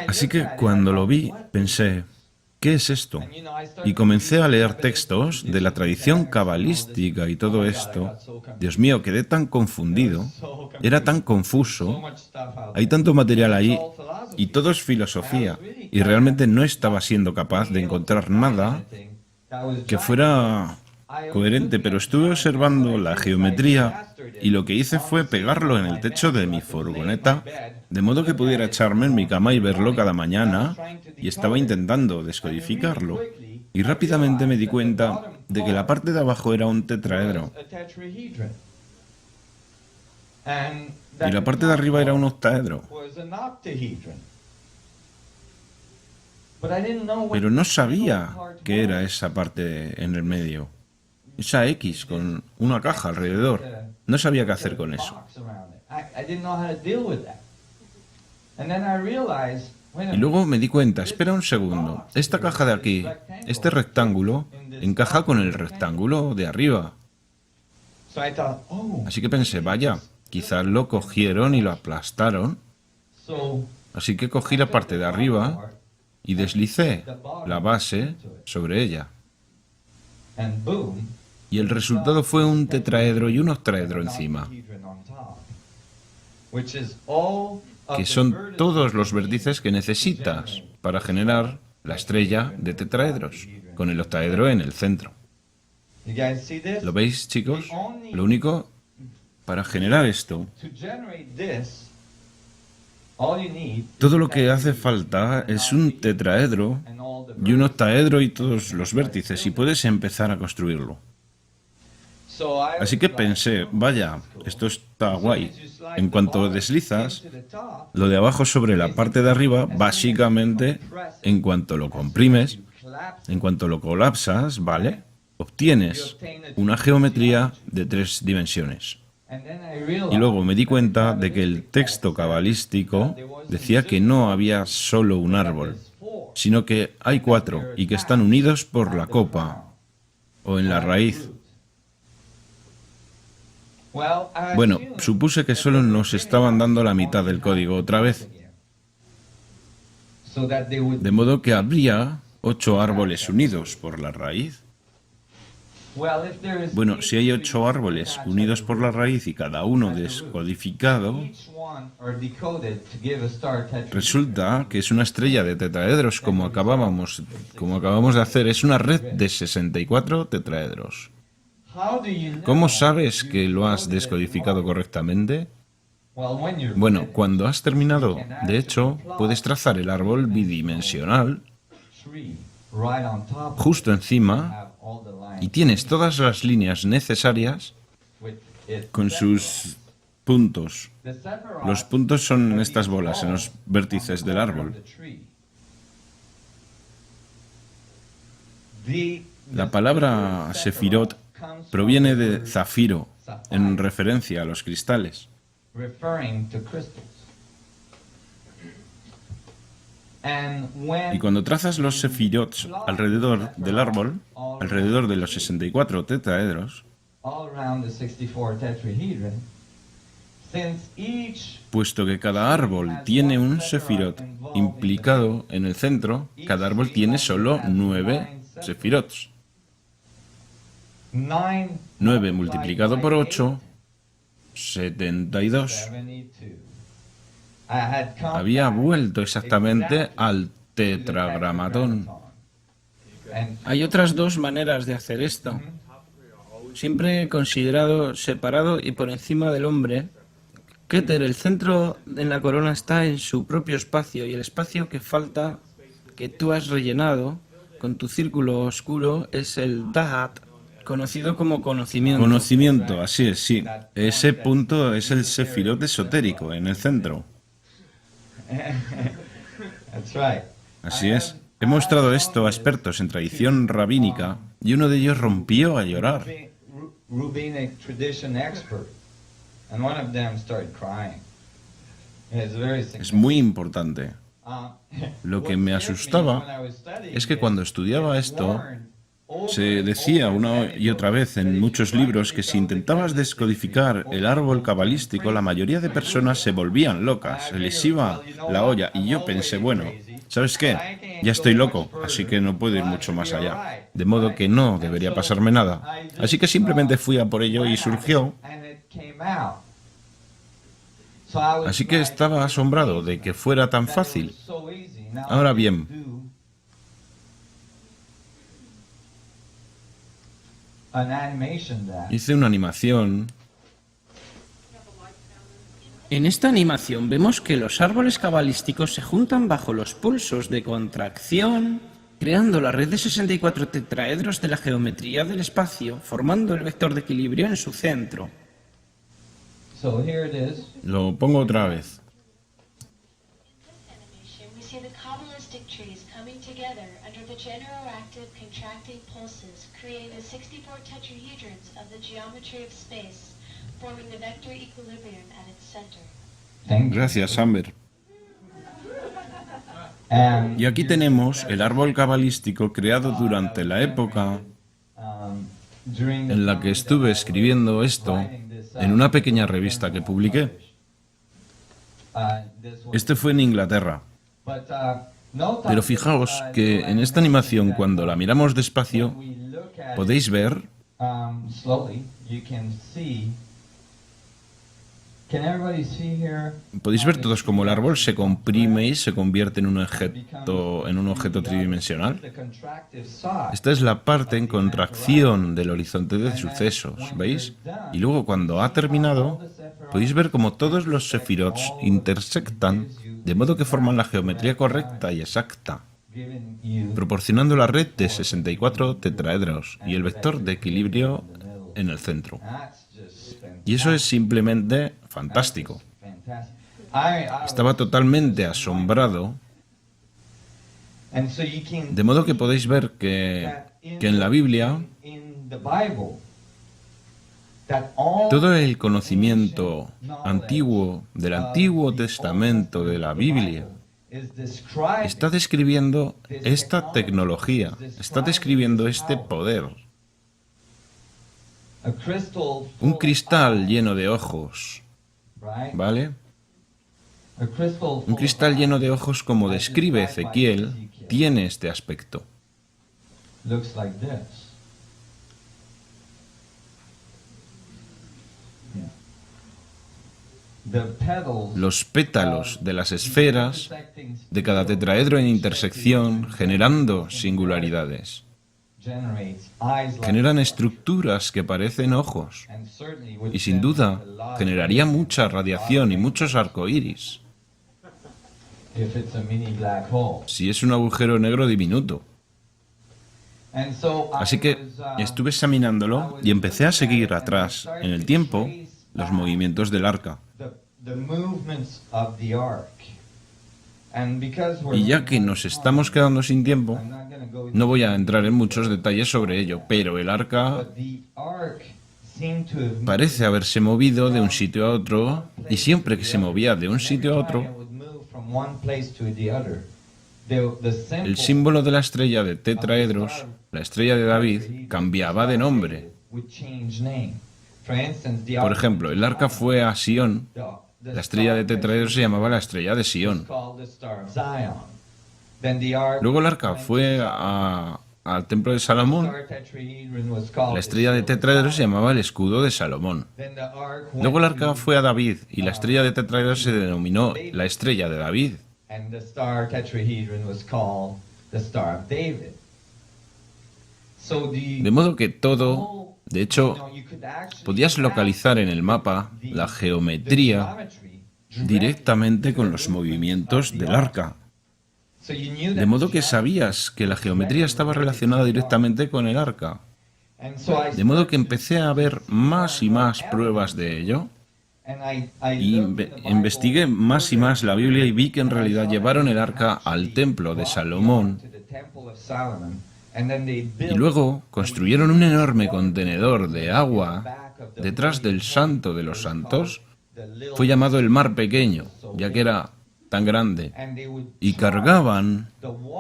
S1: Así que cuando lo vi, pensé, ¿qué es esto? Y comencé a leer textos de la tradición cabalística y todo esto. Dios mío, quedé tan confundido, era tan confuso, hay tanto material ahí y todo es filosofía. Y realmente no estaba siendo capaz de encontrar nada que fuera coherente, pero estuve observando la geometría y lo que hice fue pegarlo en el techo de mi furgoneta, de modo que pudiera echarme en mi cama y verlo cada mañana, y estaba intentando descodificarlo. Y rápidamente me di cuenta de que la parte de abajo era un tetraedro, y la parte de arriba era un octaedro. Pero no sabía qué era esa parte en el medio. Esa X con una caja alrededor. No sabía qué hacer con eso. Y luego me di cuenta, espera un segundo, esta caja de aquí, este rectángulo, encaja con el rectángulo de arriba. Así que pensé, vaya, quizás lo cogieron y lo aplastaron. Así que cogí la parte de arriba y deslicé la base sobre ella. Y el resultado fue un tetraedro y un octaedro encima, que son todos los vértices que necesitas para generar la estrella de tetraedros, con el octaedro en el centro. ¿Lo veis, chicos? Lo único, para generar esto, todo lo que hace falta es un tetraedro y un octaedro y todos los vértices, y puedes empezar a construirlo. Así que pensé, vaya, esto está guay. En cuanto lo deslizas, lo de abajo sobre la parte de arriba, básicamente, en cuanto lo comprimes, en cuanto lo colapsas, ¿vale? Obtienes una geometría de 3 dimensiones. Y luego me di cuenta de que el texto cabalístico decía que no había solo un árbol, sino que hay 4 y que están unidos por la copa o en la raíz. Bueno, supuse que solo nos estaban dando la mitad del código otra vez. De modo que habría 8 árboles unidos por la raíz. Bueno, si hay 8 árboles unidos por la raíz y cada uno descodificado, resulta que es una estrella de tetraedros como acabamos de hacer. Es una red de 64 tetraedros. ¿Cómo sabes que lo has descodificado correctamente? Bueno, cuando has terminado, de hecho, puedes trazar el árbol bidimensional justo encima y tienes todas las líneas necesarias con sus puntos. Los puntos son estas bolas en los vértices del árbol. La palabra sefirot proviene de zafiro, en referencia a los cristales. Y cuando trazas los sefirots alrededor del árbol, alrededor de los 64 tetraedros, puesto que cada árbol tiene un sefirot implicado en el centro, cada árbol tiene solo 9 sefirots. 9 multiplicado por 8, 72. Había vuelto exactamente al tetragramatón.
S2: Hay otras 2 maneras de hacer esto. siempre considerado separado y por encima del hombre. Keter, el centro en la corona está en su propio espacio y el espacio que falta, que tú has rellenado con tu círculo oscuro, es el Da'at, conocido como conocimiento.
S1: Conocimiento, así es, sí. Ese punto es el sefirot esotérico, en el centro.
S3: That's right.
S1: Así es. He mostrado esto a expertos en tradición rabínica y uno de ellos rompió a llorar.
S3: Rabbinic tradition expert, and one of them started crying. It's very
S1: Es
S3: significant.
S1: muy importante. Lo que me
S3: What's
S1: asustaba
S3: interesting when I was studying
S1: es que cuando estudiaba
S3: it's
S1: esto,
S3: warned over
S1: se
S3: and
S1: decía
S3: over
S1: una
S3: again
S1: y otra vez en muchos libros que si intentabas descodificar el árbol cabalístico, la mayoría de personas se volvían locas, se les iba la olla. Y yo pensé, bueno, ¿sabes qué? Ya estoy loco, así que no puedo ir mucho más allá. De modo que no debería pasarme nada. Así que simplemente fui a por ello y surgió. Así que estaba asombrado de que fuera tan fácil. Ahora bien, hice una animación.
S2: En esta animación vemos que los árboles cabalísticos se juntan bajo los pulsos de contracción, creando la red de 64 tetraedros de la geometría del espacio, formando el vector de equilibrio en su centro.
S3: So here it is.
S1: Lo pongo otra vez.
S4: Animation, we see the Kabbalistic trees coming together under the generative contracting pulses, creating the 64 tetrahedrons of the geometry of space, forming the vector equilibrium at its center.
S3: Thank you.
S1: Gracias, Amber.
S3: And
S1: Y aquí tenemos el árbol cabalístico creado durante la época
S3: during the
S1: en la que estuve escribiendo esto en una pequeña revista que publiqué. Este fue en Inglaterra. Pero fijaos que en esta animación, cuando la miramos despacio, podéis ver todos cómo el árbol se comprime y se convierte en un objeto tridimensional. Esta es la parte en contracción del horizonte de sucesos, ¿veis? Y luego cuando ha terminado, podéis ver cómo todos los sefirots intersectan, de modo que forman la geometría correcta y exacta, proporcionando la red de 64 tetraedros y el vector de equilibrio en el centro. Y eso es simplemente fantástico. Estaba totalmente asombrado, de modo que podéis ver que en la Biblia todo el conocimiento antiguo del Antiguo Testamento de la Biblia está describiendo esta tecnología, está describiendo este poder. Un cristal lleno de ojos, ¿vale? Un cristal lleno de ojos, como describe Ezequiel, tiene este aspecto. Los pétalos de las esferas de cada tetraedro en intersección, generando singularidades. Generan estructuras que parecen ojos y sin duda generaría mucha radiación y muchos arcoíris si es un agujero negro diminuto. Así que estuve examinándolo y empecé a seguir atrás en el tiempo los movimientos del arca. Y ya que nos estamos quedando sin tiempo, no voy a entrar en muchos detalles sobre ello, pero el arca parece haberse movido de un sitio a otro, y siempre que se movía de un sitio a otro, el símbolo de la estrella de tetraedros, la estrella de David, cambiaba de nombre. Por ejemplo, el arca fue a Sion. La estrella de tetraedros se llamaba la estrella de Sion. Luego el arca fue al templo de Salomón. La estrella de tetraedros se llamaba el escudo de Salomón. Luego el arca fue a David y la estrella de tetraedros se denominó la estrella de David. De modo que todo De hecho, podías localizar en el mapa la geometría directamente con los movimientos del arca. De modo que sabías que la geometría estaba relacionada directamente con el arca. De modo que empecé a ver más y más pruebas de ello. Y investigué más y más la Biblia y vi que en realidad llevaron el arca al templo de Salomón. Y luego construyeron un enorme contenedor de agua detrás del Santo de los Santos. Fue llamado el Mar Pequeño, ya que era tan grande. Y cargaban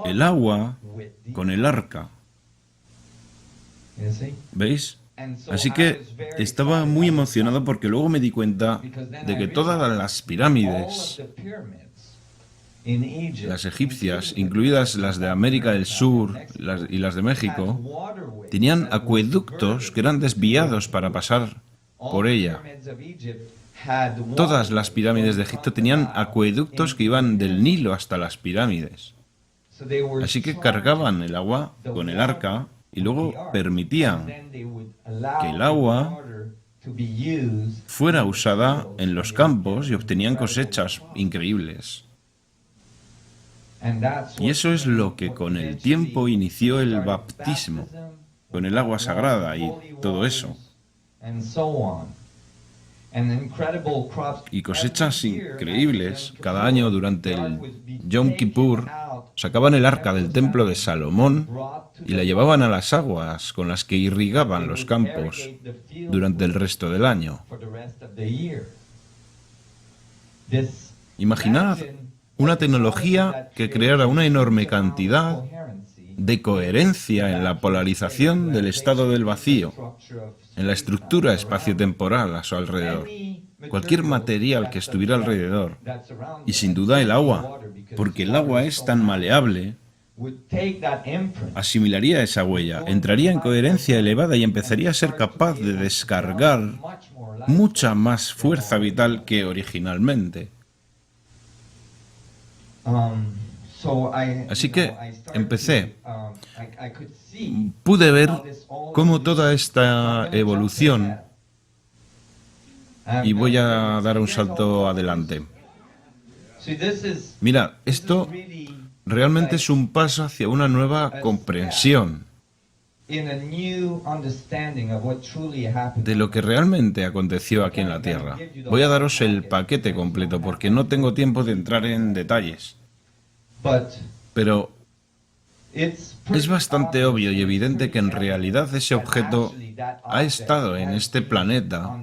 S1: el agua con el arca. ¿Veis? Así que estaba muy emocionado porque luego me di cuenta de que todas las pirámides, las egipcias, incluidas las de América del Sur y las de México, tenían acueductos que eran desviados para pasar por ella. Todas las pirámides de Egipto tenían acueductos que iban del Nilo hasta las pirámides. Así que cargaban el agua con el arca y luego permitían que el agua fuera usada en los campos y obtenían cosechas increíbles. Y eso es lo que con el tiempo inició el bautismo, con el agua sagrada y todo eso. Y cosechas increíbles. Cada año durante el Yom Kippur sacaban el arca del templo de Salomón y la llevaban a las aguas con las que irrigaban los campos durante el resto del año. Imaginad una tecnología que creara una enorme cantidad de coherencia en la polarización del estado del vacío, en la estructura espaciotemporal a su alrededor. Cualquier material que estuviera alrededor, y sin duda el agua, porque el agua es tan maleable, asimilaría esa huella, entraría en coherencia elevada y empezaría a ser capaz de descargar mucha más fuerza vital que originalmente. Así que empecé. Pude ver cómo toda esta evolución, y voy a dar un salto adelante. Mira, esto realmente es un paso hacia una nueva comprensión de lo que realmente aconteció aquí en la Tierra. Voy a daros el paquete completo porque no tengo tiempo de entrar en detalles. Pero es bastante obvio y evidente que en realidad ese objeto ha estado en este planeta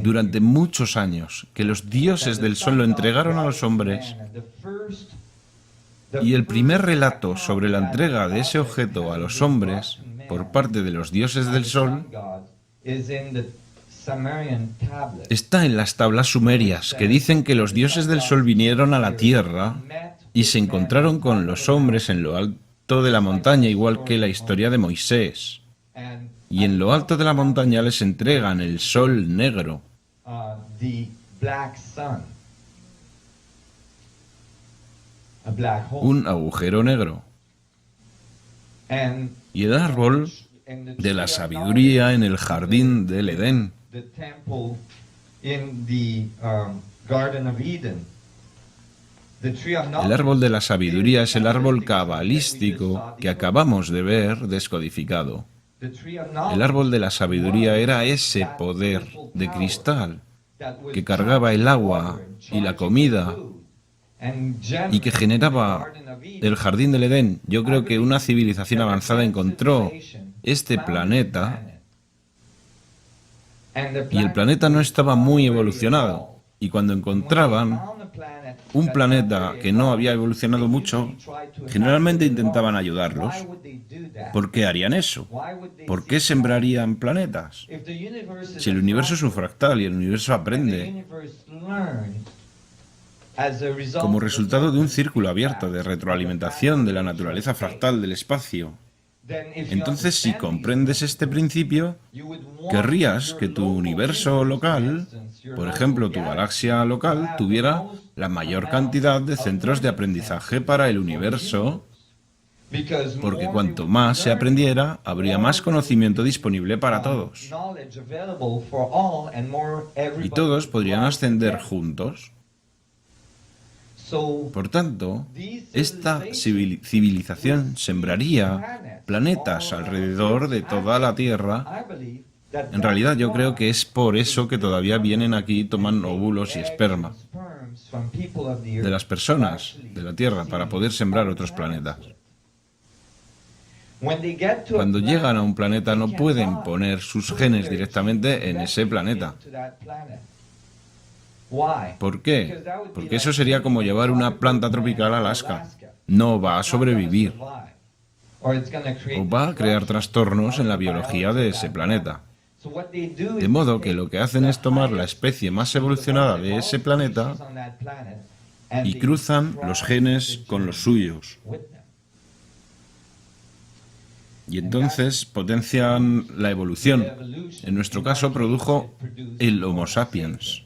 S1: durante muchos años, que los dioses del sol lo entregaron a los hombres, y el primer relato sobre la entrega de ese objeto a los hombres por parte de los dioses del sol está en las tablas sumerias, que dicen que los dioses del sol vinieron a la tierra y se encontraron con los hombres en lo alto de la montaña, igual que la historia de Moisés. Y en lo alto de la montaña les entregan el sol negro. Un agujero negro. Y el árbol de la sabiduría en el jardín del Edén. El árbol de la sabiduría es el árbol cabalístico que acabamos de ver descodificado. El árbol de la sabiduría era ese poder de cristal que cargaba el agua y la comida y que generaba el jardín del Edén. Yo creo que una civilización avanzada encontró este planeta y el planeta no estaba muy evolucionado. Y cuando encontraban un planeta que no había evolucionado mucho, generalmente intentaban ayudarlos. ¿Por qué harían eso? ¿Por qué sembrarían planetas? Si el universo es un fractal y el universo aprende como resultado de un círculo abierto de retroalimentación de la naturaleza fractal del espacio, entonces si comprendes este principio, querrías que tu universo local, por ejemplo tu galaxia local, tuviera la mayor cantidad de centros de aprendizaje para el universo Porque cuanto más se aprendiera, habría más conocimiento disponible para todos. Y todos podrían ascender juntos. Por tanto, esta civilización sembraría planetas alrededor de toda la Tierra. En realidad yo creo que es por eso que todavía vienen aquí y toman óvulos y esperma de las personas de la Tierra para poder sembrar otros planetas. Cuando llegan a un planeta no pueden poner sus genes directamente en ese planeta. ¿Por qué? Porque eso sería como llevar una planta tropical a Alaska. No va a sobrevivir. O va a crear trastornos en la biología de ese planeta. De modo que lo que hacen es tomar la especie más evolucionada de ese planeta y cruzan los genes con los suyos. Y entonces potencian la evolución. En nuestro caso produjo el Homo sapiens.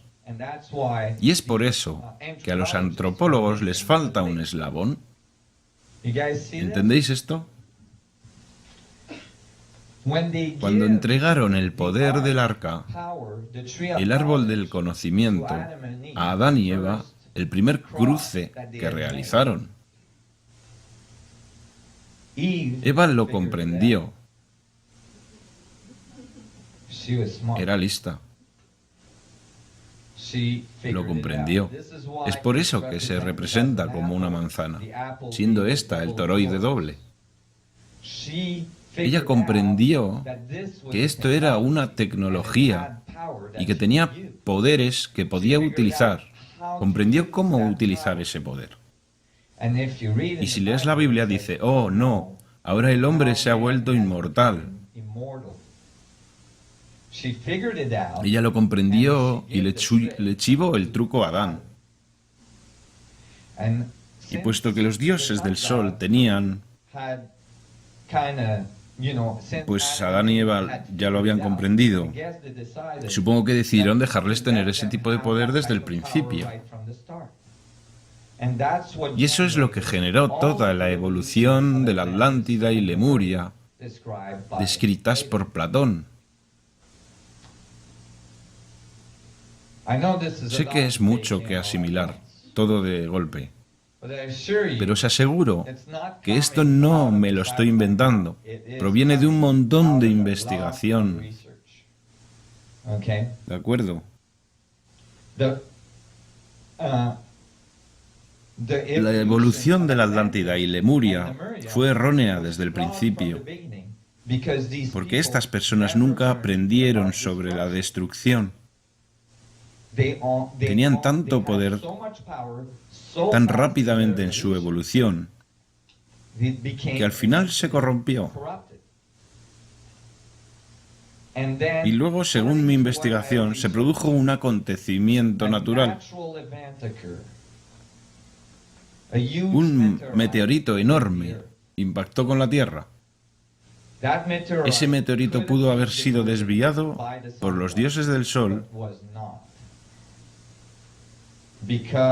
S1: Y es por eso que a los antropólogos les falta un eslabón. ¿Entendéis esto? Cuando entregaron el poder del arca, el árbol del conocimiento, a Adán y Eva, el primer cruce que realizaron, Eva lo comprendió. Era lista. Lo comprendió. Es por eso que se representa como una manzana, siendo esta el toroide doble. Ella comprendió que esto era una tecnología y que tenía poderes que podía utilizar. Comprendió cómo utilizar ese poder. Y si lees la Biblia dice, oh no, ahora el hombre se ha vuelto inmortal. Ella lo comprendió y le chivó el truco a Adán. Y puesto que los dioses del sol tenían, pues Adán y Eva ya lo habían comprendido, supongo que decidieron dejarles tener ese tipo de poder desde el principio. Y eso es lo que generó toda la evolución de la Atlántida y Lemuria, descritas por Platón. Sé que es mucho que asimilar, todo de golpe, pero os aseguro que esto no me lo estoy inventando, proviene de un montón de investigación. ¿De acuerdo? La evolución de la Atlántida y Lemuria fue errónea desde el principio, porque estas personas nunca aprendieron sobre la destrucción. Tenían tanto poder tan rápidamente en su evolución que al final se corrompió. Y luego, según mi investigación, se produjo un acontecimiento natural. Un meteorito enorme impactó con la Tierra. Ese meteorito pudo haber sido desviado por los dioses del Sol,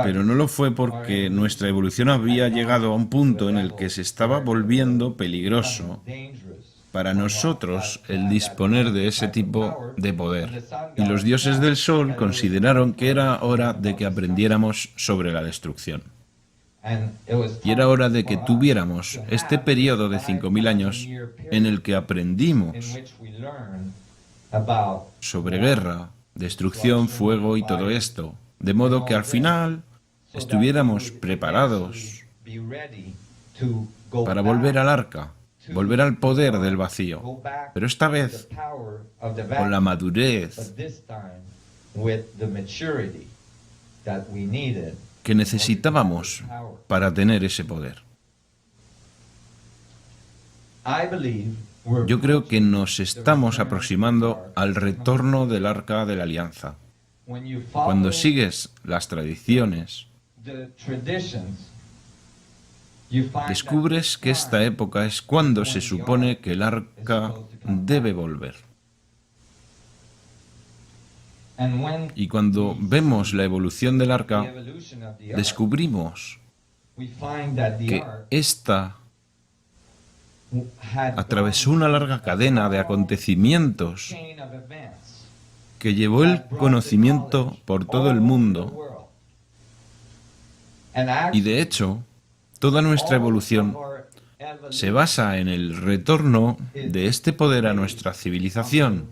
S1: pero no lo fue porque nuestra evolución había llegado a un punto en el que se estaba volviendo peligroso para nosotros el disponer de ese tipo de poder. Y los dioses del Sol consideraron que era hora de que aprendiéramos sobre la destrucción. Y era hora de que tuviéramos este periodo de 5.000 años en el que aprendimos sobre guerra, destrucción, fuego y todo esto, de modo que al final estuviéramos preparados para volver al arca, volver al poder del vacío, pero esta vez con la madurez que necesitábamos para tener ese poder. Yo creo que nos estamos aproximando al retorno del Arca de la Alianza. Cuando sigues las tradiciones, descubres que esta época es cuando se supone que el Arca debe volver. Y cuando vemos la evolución del Arca, descubrimos que esta atravesó una larga cadena de acontecimientos que llevó el conocimiento por todo el mundo. Y de hecho, toda nuestra evolución se basa en el retorno de este poder a nuestra civilización.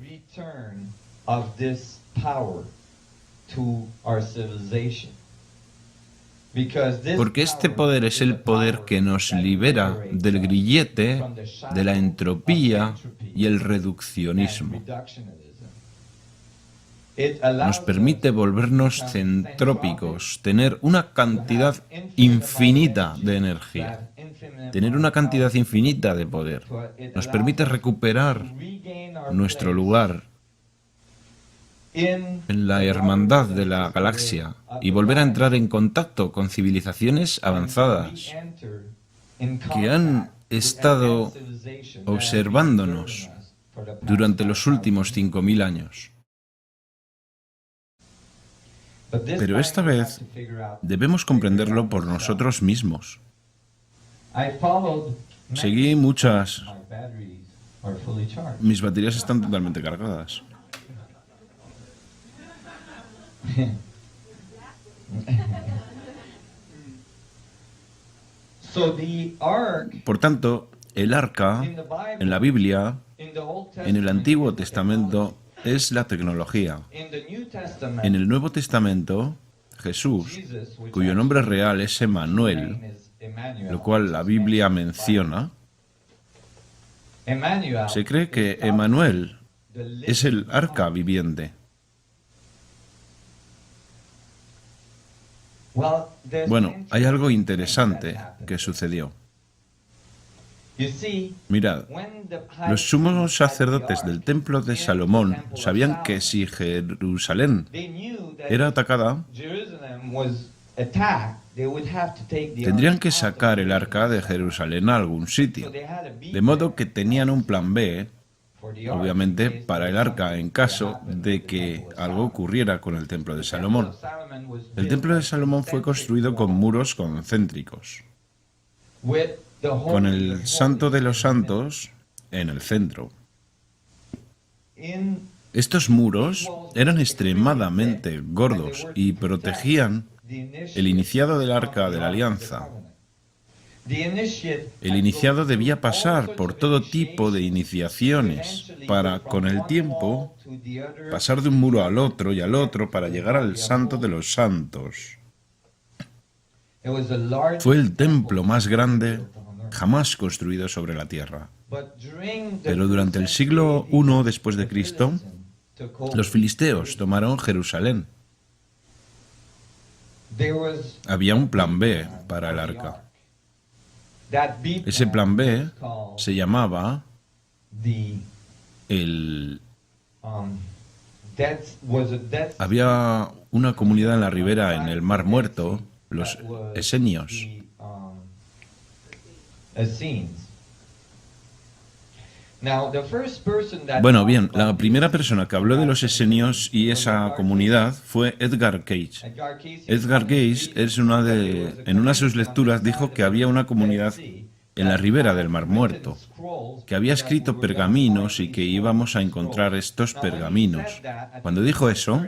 S1: Porque este poder es el poder que nos libera del grillete, de la entropía y el reduccionismo. Nos permite volvernos centrópicos, tener una cantidad infinita de energía, tener una cantidad infinita de poder. Nos permite recuperar nuestro lugar en la hermandad de la galaxia y volver a entrar en contacto con civilizaciones avanzadas que han estado observándonos durante los últimos 5000 años. Pero esta vez debemos comprenderlo por nosotros mismos. Seguí muchas... Mis baterías están totalmente cargadas. Por tanto, el arca en la Biblia, en el Antiguo Testamento, es la tecnología. En el Nuevo Testamento, Jesús, cuyo nombre real es Emmanuel, lo cual la Biblia menciona, se cree que Emmanuel es el arca viviente. Bueno, hay algo interesante que sucedió. Mirad, los sumos sacerdotes del templo de Salomón sabían que si Jerusalén era atacada, tendrían que sacar el arca de Jerusalén a algún sitio. De modo que tenían un plan B, obviamente, para el arca en caso de que algo ocurriera con el templo de Salomón. El templo de Salomón fue construido con muros concéntricos, con el Santo de los Santos en el centro. Estos muros eran extremadamente gordos y protegían el iniciado del Arca de la Alianza. El iniciado debía pasar por todo tipo de iniciaciones para, con el tiempo, pasar de un muro al otro y al otro para llegar al Santo de los Santos. Fue el templo más grande jamás construido sobre la tierra. Pero durante el siglo I después de Cristo, los filisteos tomaron Jerusalén. Había un plan B para el arca. Ese plan B se llamaba Había una comunidad en la ribera, en el Mar Muerto, los esenios. Bueno, bien, la primera persona que habló de los esenios y esa comunidad fue Edgar Cayce. Edgar Cayce en una de sus lecturas dijo que había una comunidad en la ribera del Mar Muerto, que había escrito pergaminos y que íbamos a encontrar estos pergaminos. Cuando dijo eso,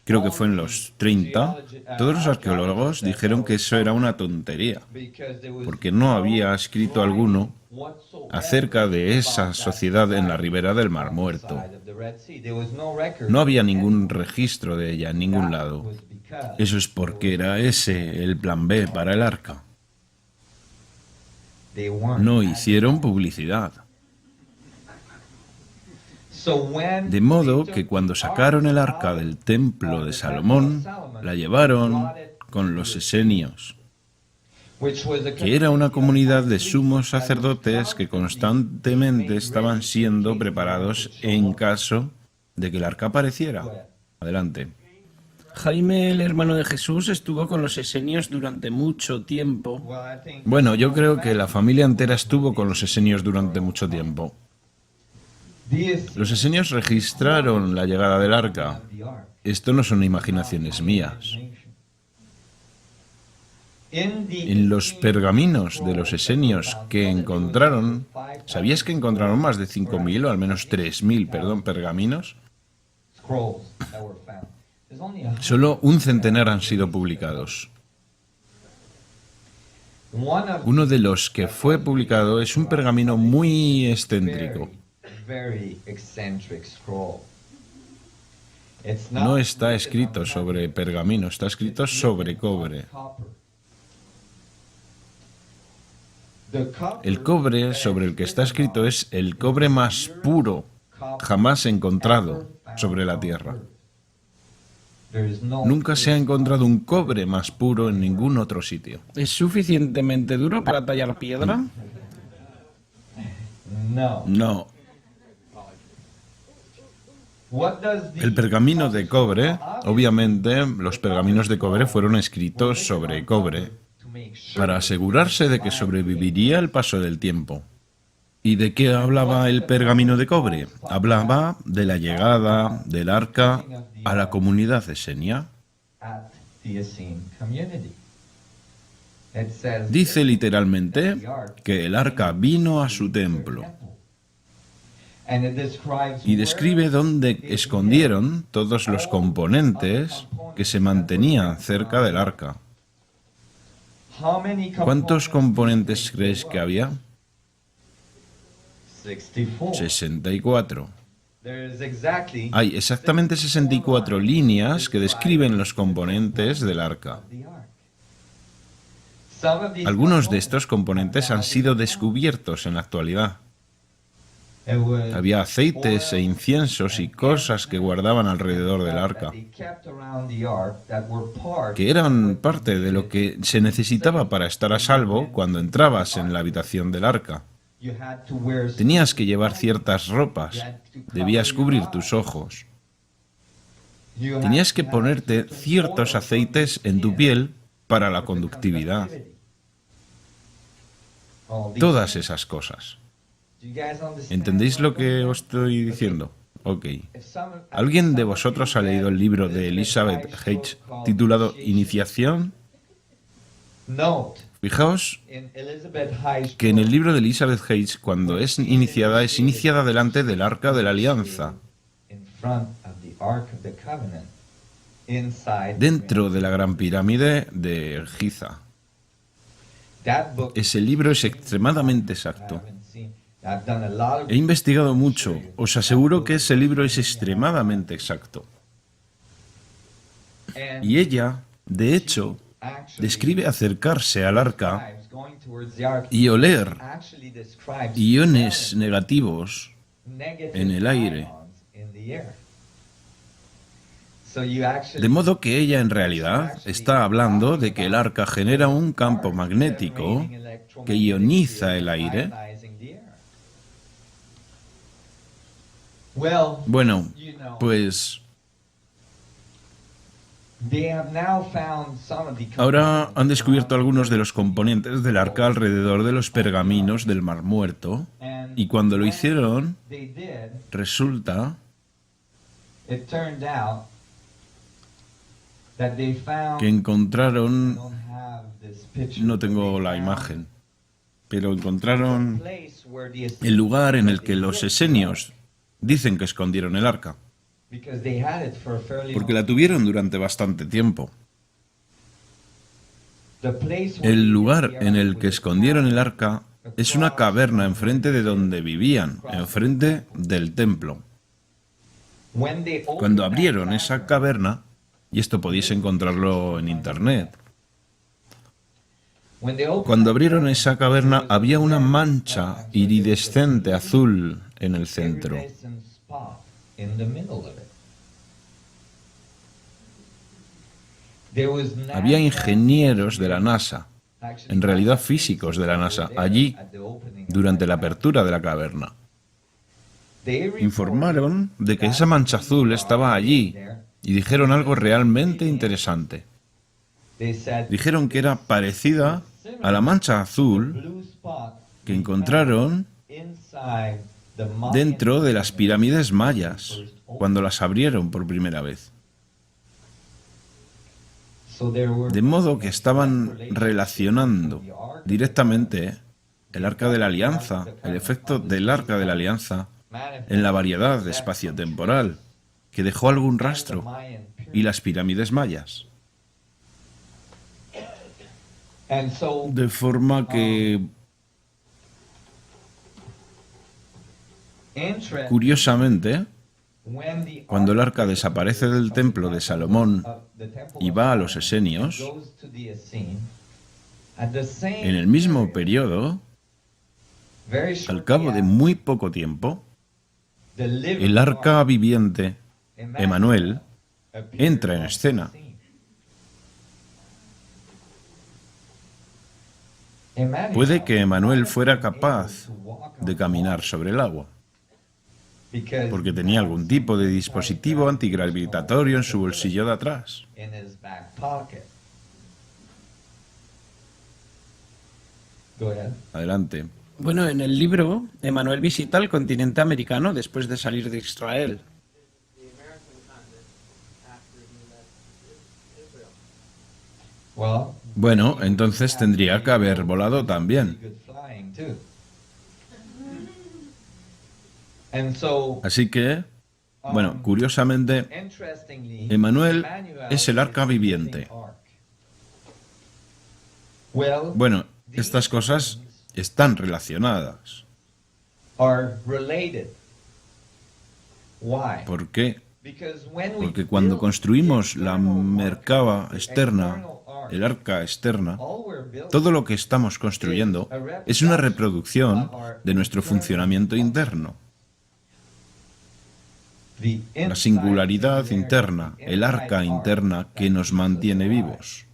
S1: creo que fue en los 30, todos los arqueólogos dijeron que eso era una tontería, porque no había escrito alguno acerca de esa sociedad en la ribera del Mar Muerto. No había ningún registro de ella en ningún lado. Eso es porque era ese el plan B para el arca. No hicieron publicidad. De modo que cuando sacaron el arca del templo de Salomón, la llevaron con los esenios, que era una comunidad de sumos sacerdotes que constantemente estaban siendo preparados en caso de que el arca apareciera. Adelante.
S2: Jaime, el hermano de Jesús, estuvo con los esenios durante mucho tiempo.
S1: Bueno, yo creo que la familia entera estuvo con los esenios durante mucho tiempo. Los esenios registraron la llegada del arca. Esto no son imaginaciones mías. En los pergaminos de los esenios que encontraron, ¿sabías que encontraron más de 5.000 o al menos 3.000, perdón, pergaminos? Solo un centenar han sido publicados. Uno de los que fue publicado es un pergamino muy excéntrico. No está escrito sobre pergamino, está escrito sobre cobre. El cobre sobre el que está escrito es el cobre más puro jamás encontrado sobre la Tierra. Nunca se ha encontrado un cobre más puro en ningún otro sitio.
S2: ¿Es suficientemente duro para tallar piedra?
S1: No. El pergamino de cobre, obviamente, los pergaminos de cobre fueron escritos sobre cobre para asegurarse de que sobreviviría el paso del tiempo. ¿Y de qué hablaba el pergamino de cobre? Hablaba de la llegada del arca a la comunidad esenia. Dice literalmente que el arca vino a su templo y describe dónde escondieron todos los componentes que se mantenían cerca del arca. ¿Cuántos componentes crees que había? 64. Hay exactamente 64 líneas que describen los componentes del arca. Algunos de estos componentes han sido descubiertos en la actualidad. Había aceites e inciensos y cosas que guardaban alrededor del arca, que eran parte de lo que se necesitaba para estar a salvo cuando entrabas en la habitación del arca. Tenías que llevar ciertas ropas, debías cubrir tus ojos. Tenías que ponerte ciertos aceites en tu piel para la conductividad. Todas esas cosas. ¿Entendéis lo que os estoy diciendo? Ok. ¿Alguien de vosotros ha leído el libro de Elizabeth H. titulado Iniciación? Fijaos que en el libro de Elizabeth H., cuando es iniciada delante del Arca de la Alianza, dentro de la Gran Pirámide de Giza. Ese libro es extremadamente exacto. He investigado mucho. Os aseguro que ese libro es extremadamente exacto. Y ella, de hecho, describe acercarse al arca y oler iones negativos en el aire. De modo que ella en realidad está hablando de que el arca genera un campo magnético que ioniza el aire. Bueno, pues ahora han descubierto algunos de los componentes del arca alrededor de los pergaminos del Mar Muerto, y cuando lo hicieron, resulta que encontraron, no tengo la imagen, pero encontraron el lugar en el que los esenios dicen que escondieron el arca, porque la tuvieron durante bastante tiempo. El lugar en el que escondieron el arca es una caverna enfrente de donde vivían, enfrente del templo. Cuando abrieron esa caverna, y esto podéis encontrarlo en internet, cuando abrieron esa caverna había una mancha iridescente azul en el centro. Había ingenieros de la NASA, en realidad físicos de la NASA, allí durante la apertura de la caverna. Informaron de que esa mancha azul estaba allí y dijeron algo realmente interesante. Dijeron que era parecida a la mancha azul que encontraron dentro de las pirámides mayas, cuando las abrieron por primera vez. De modo que estaban relacionando directamente el Arca de la Alianza, el efecto del Arca de la Alianza en la variedad espaciotemporal que dejó algún rastro y las pirámides mayas. De forma que, curiosamente, cuando el arca desaparece del templo de Salomón y va a los esenios, en el mismo periodo, al cabo de muy poco tiempo, el arca viviente, Emanuel, entra en escena. Puede que Emanuel fuera capaz de caminar sobre el agua, porque tenía algún tipo de dispositivo antigravitatorio en su bolsillo de atrás. Adelante.
S2: Bueno, en el libro, Emanuel visita el continente americano después de salir de Israel.
S1: Bueno, entonces tendría que haber volado también. Así que, bueno, curiosamente, Emanuel es el arca viviente. Bueno, estas cosas están relacionadas. ¿Por qué? Porque cuando construimos la Merkaba externa, el arca externa, todo lo que estamos construyendo es una reproducción de nuestro funcionamiento interno. La singularidad interna, el arca interna que nos mantiene vivos.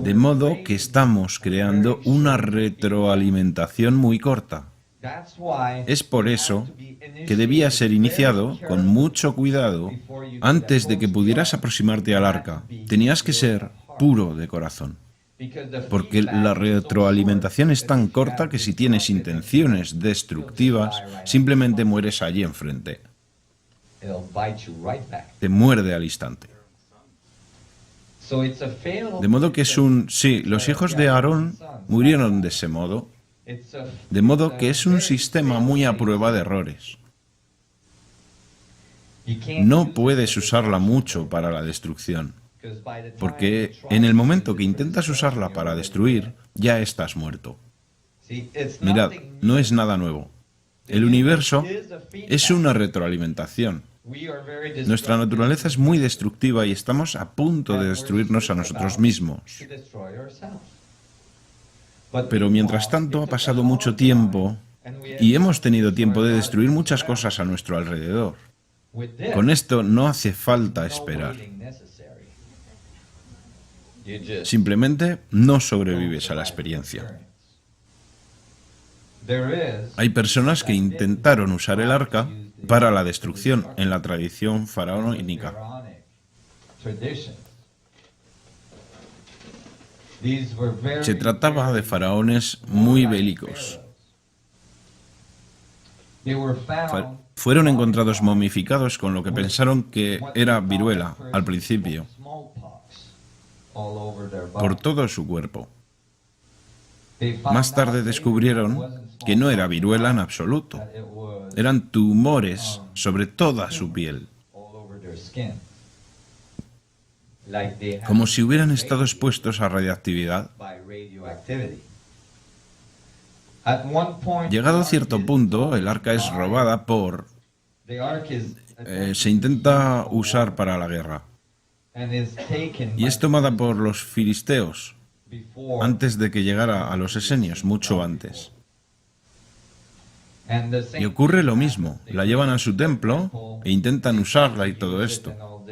S1: De modo que estamos creando una retroalimentación muy corta. Es por eso que debía ser iniciado con mucho cuidado antes de que pudieras aproximarte al arca. Tenías que ser puro de corazón. Porque la retroalimentación es tan corta que si tienes intenciones destructivas, simplemente mueres allí enfrente. Te muerde al instante. De modo que es un... Sí, los hijos de Aarón murieron de ese modo. De modo que es un sistema muy a prueba de errores. No puedes usarla mucho para la destrucción, porque en el momento que intentas usarla para destruir, ya estás muerto. Mirad, no es nada nuevo. El universo es una retroalimentación. Nuestra naturaleza es muy destructiva y estamos a punto de destruirnos a nosotros mismos. Pero mientras tanto ha pasado mucho tiempo y hemos tenido tiempo de destruir muchas cosas a nuestro alrededor. Con esto no hace falta esperar. Simplemente no sobrevives a la experiencia. Hay personas que intentaron usar el arca para la destrucción en la tradición faraónica. Se trataba de faraones muy bélicos. Fueron encontrados momificados con lo que pensaron que era viruela al principio, por todo su cuerpo. Más tarde descubrieron que no era viruela en absoluto. Eran tumores sobre toda su piel, como si hubieran estado expuestos a radiactividad. Llegado a cierto punto, el arca es robada se intenta usar para la guerra. Y es tomada por los filisteos antes de que llegara a los esenios, mucho antes. Y ocurre lo mismo, la llevan a su templo e intentan usarla y todo esto.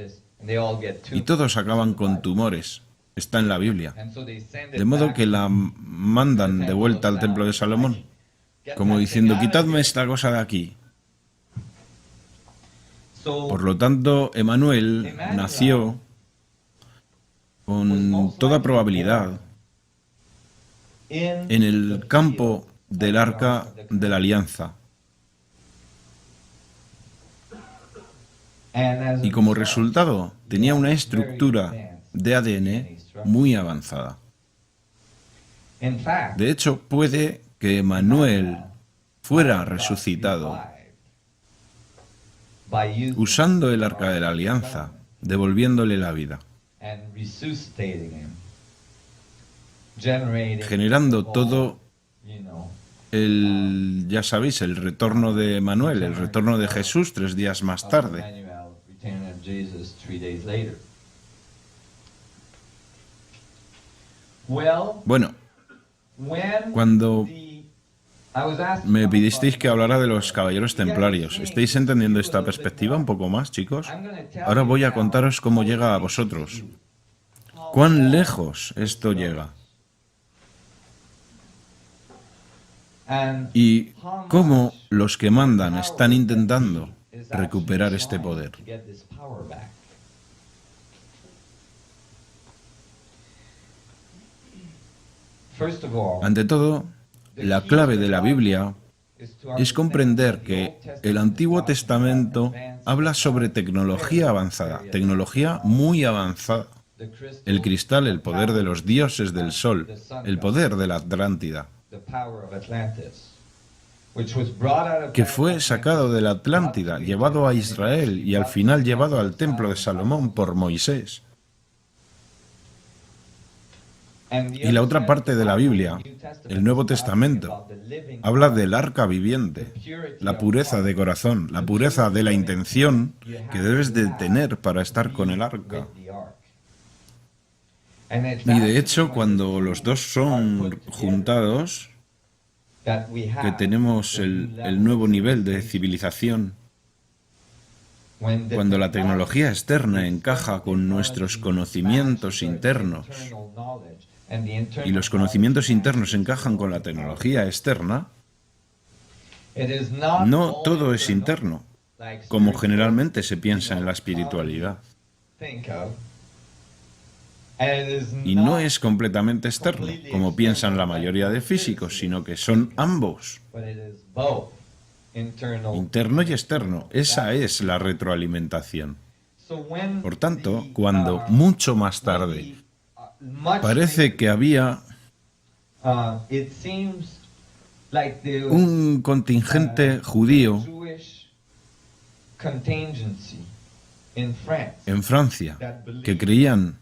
S1: Y todos acaban con tumores. Está en la Biblia. De modo que la mandan de vuelta al templo de Salomón, como diciendo, quitadme esta cosa de aquí. Por lo tanto, Emanuel nació con toda probabilidad en el campo del Arca de la Alianza. Y como resultado, tenía una estructura de ADN muy avanzada. De hecho, puede que Emanuel fuera resucitado usando el Arca de la Alianza, devolviéndole la vida, generando todo ya sabéis, el retorno de Emanuel, el retorno de Jesús 3 días más tarde. Bueno, cuando me pidisteis que hablara de los caballeros templarios, ¿estáis entendiendo esta perspectiva un poco más, chicos? Ahora voy a contaros cómo llega a vosotros. ¿Cuán lejos esto llega? Y cómo los que mandan están intentando recuperar este poder. Ante todo, la clave de la Biblia es comprender que el Antiguo Testamento habla sobre tecnología avanzada, tecnología muy avanzada. El cristal, el poder de los dioses del sol, el poder de la Atlántida, que fue sacado de la Atlántida, llevado a Israel y al final llevado al templo de Salomón por Moisés. Y la otra parte de la Biblia, el Nuevo Testamento, habla del arca viviente, la pureza de corazón, la pureza de la intención que debes de tener para estar con el arca. Y de hecho, cuando los dos son juntados, que tenemos el nuevo nivel de civilización, cuando la tecnología externa encaja con nuestros conocimientos internos y los conocimientos internos encajan con la tecnología externa, no todo es interno, como generalmente se piensa en la espiritualidad. Y no es completamente externo, como piensan la mayoría de físicos, sino que son ambos, interno y externo. Esa es la retroalimentación. Por tanto, cuando mucho más tarde parece que había un contingente judío en Francia que creían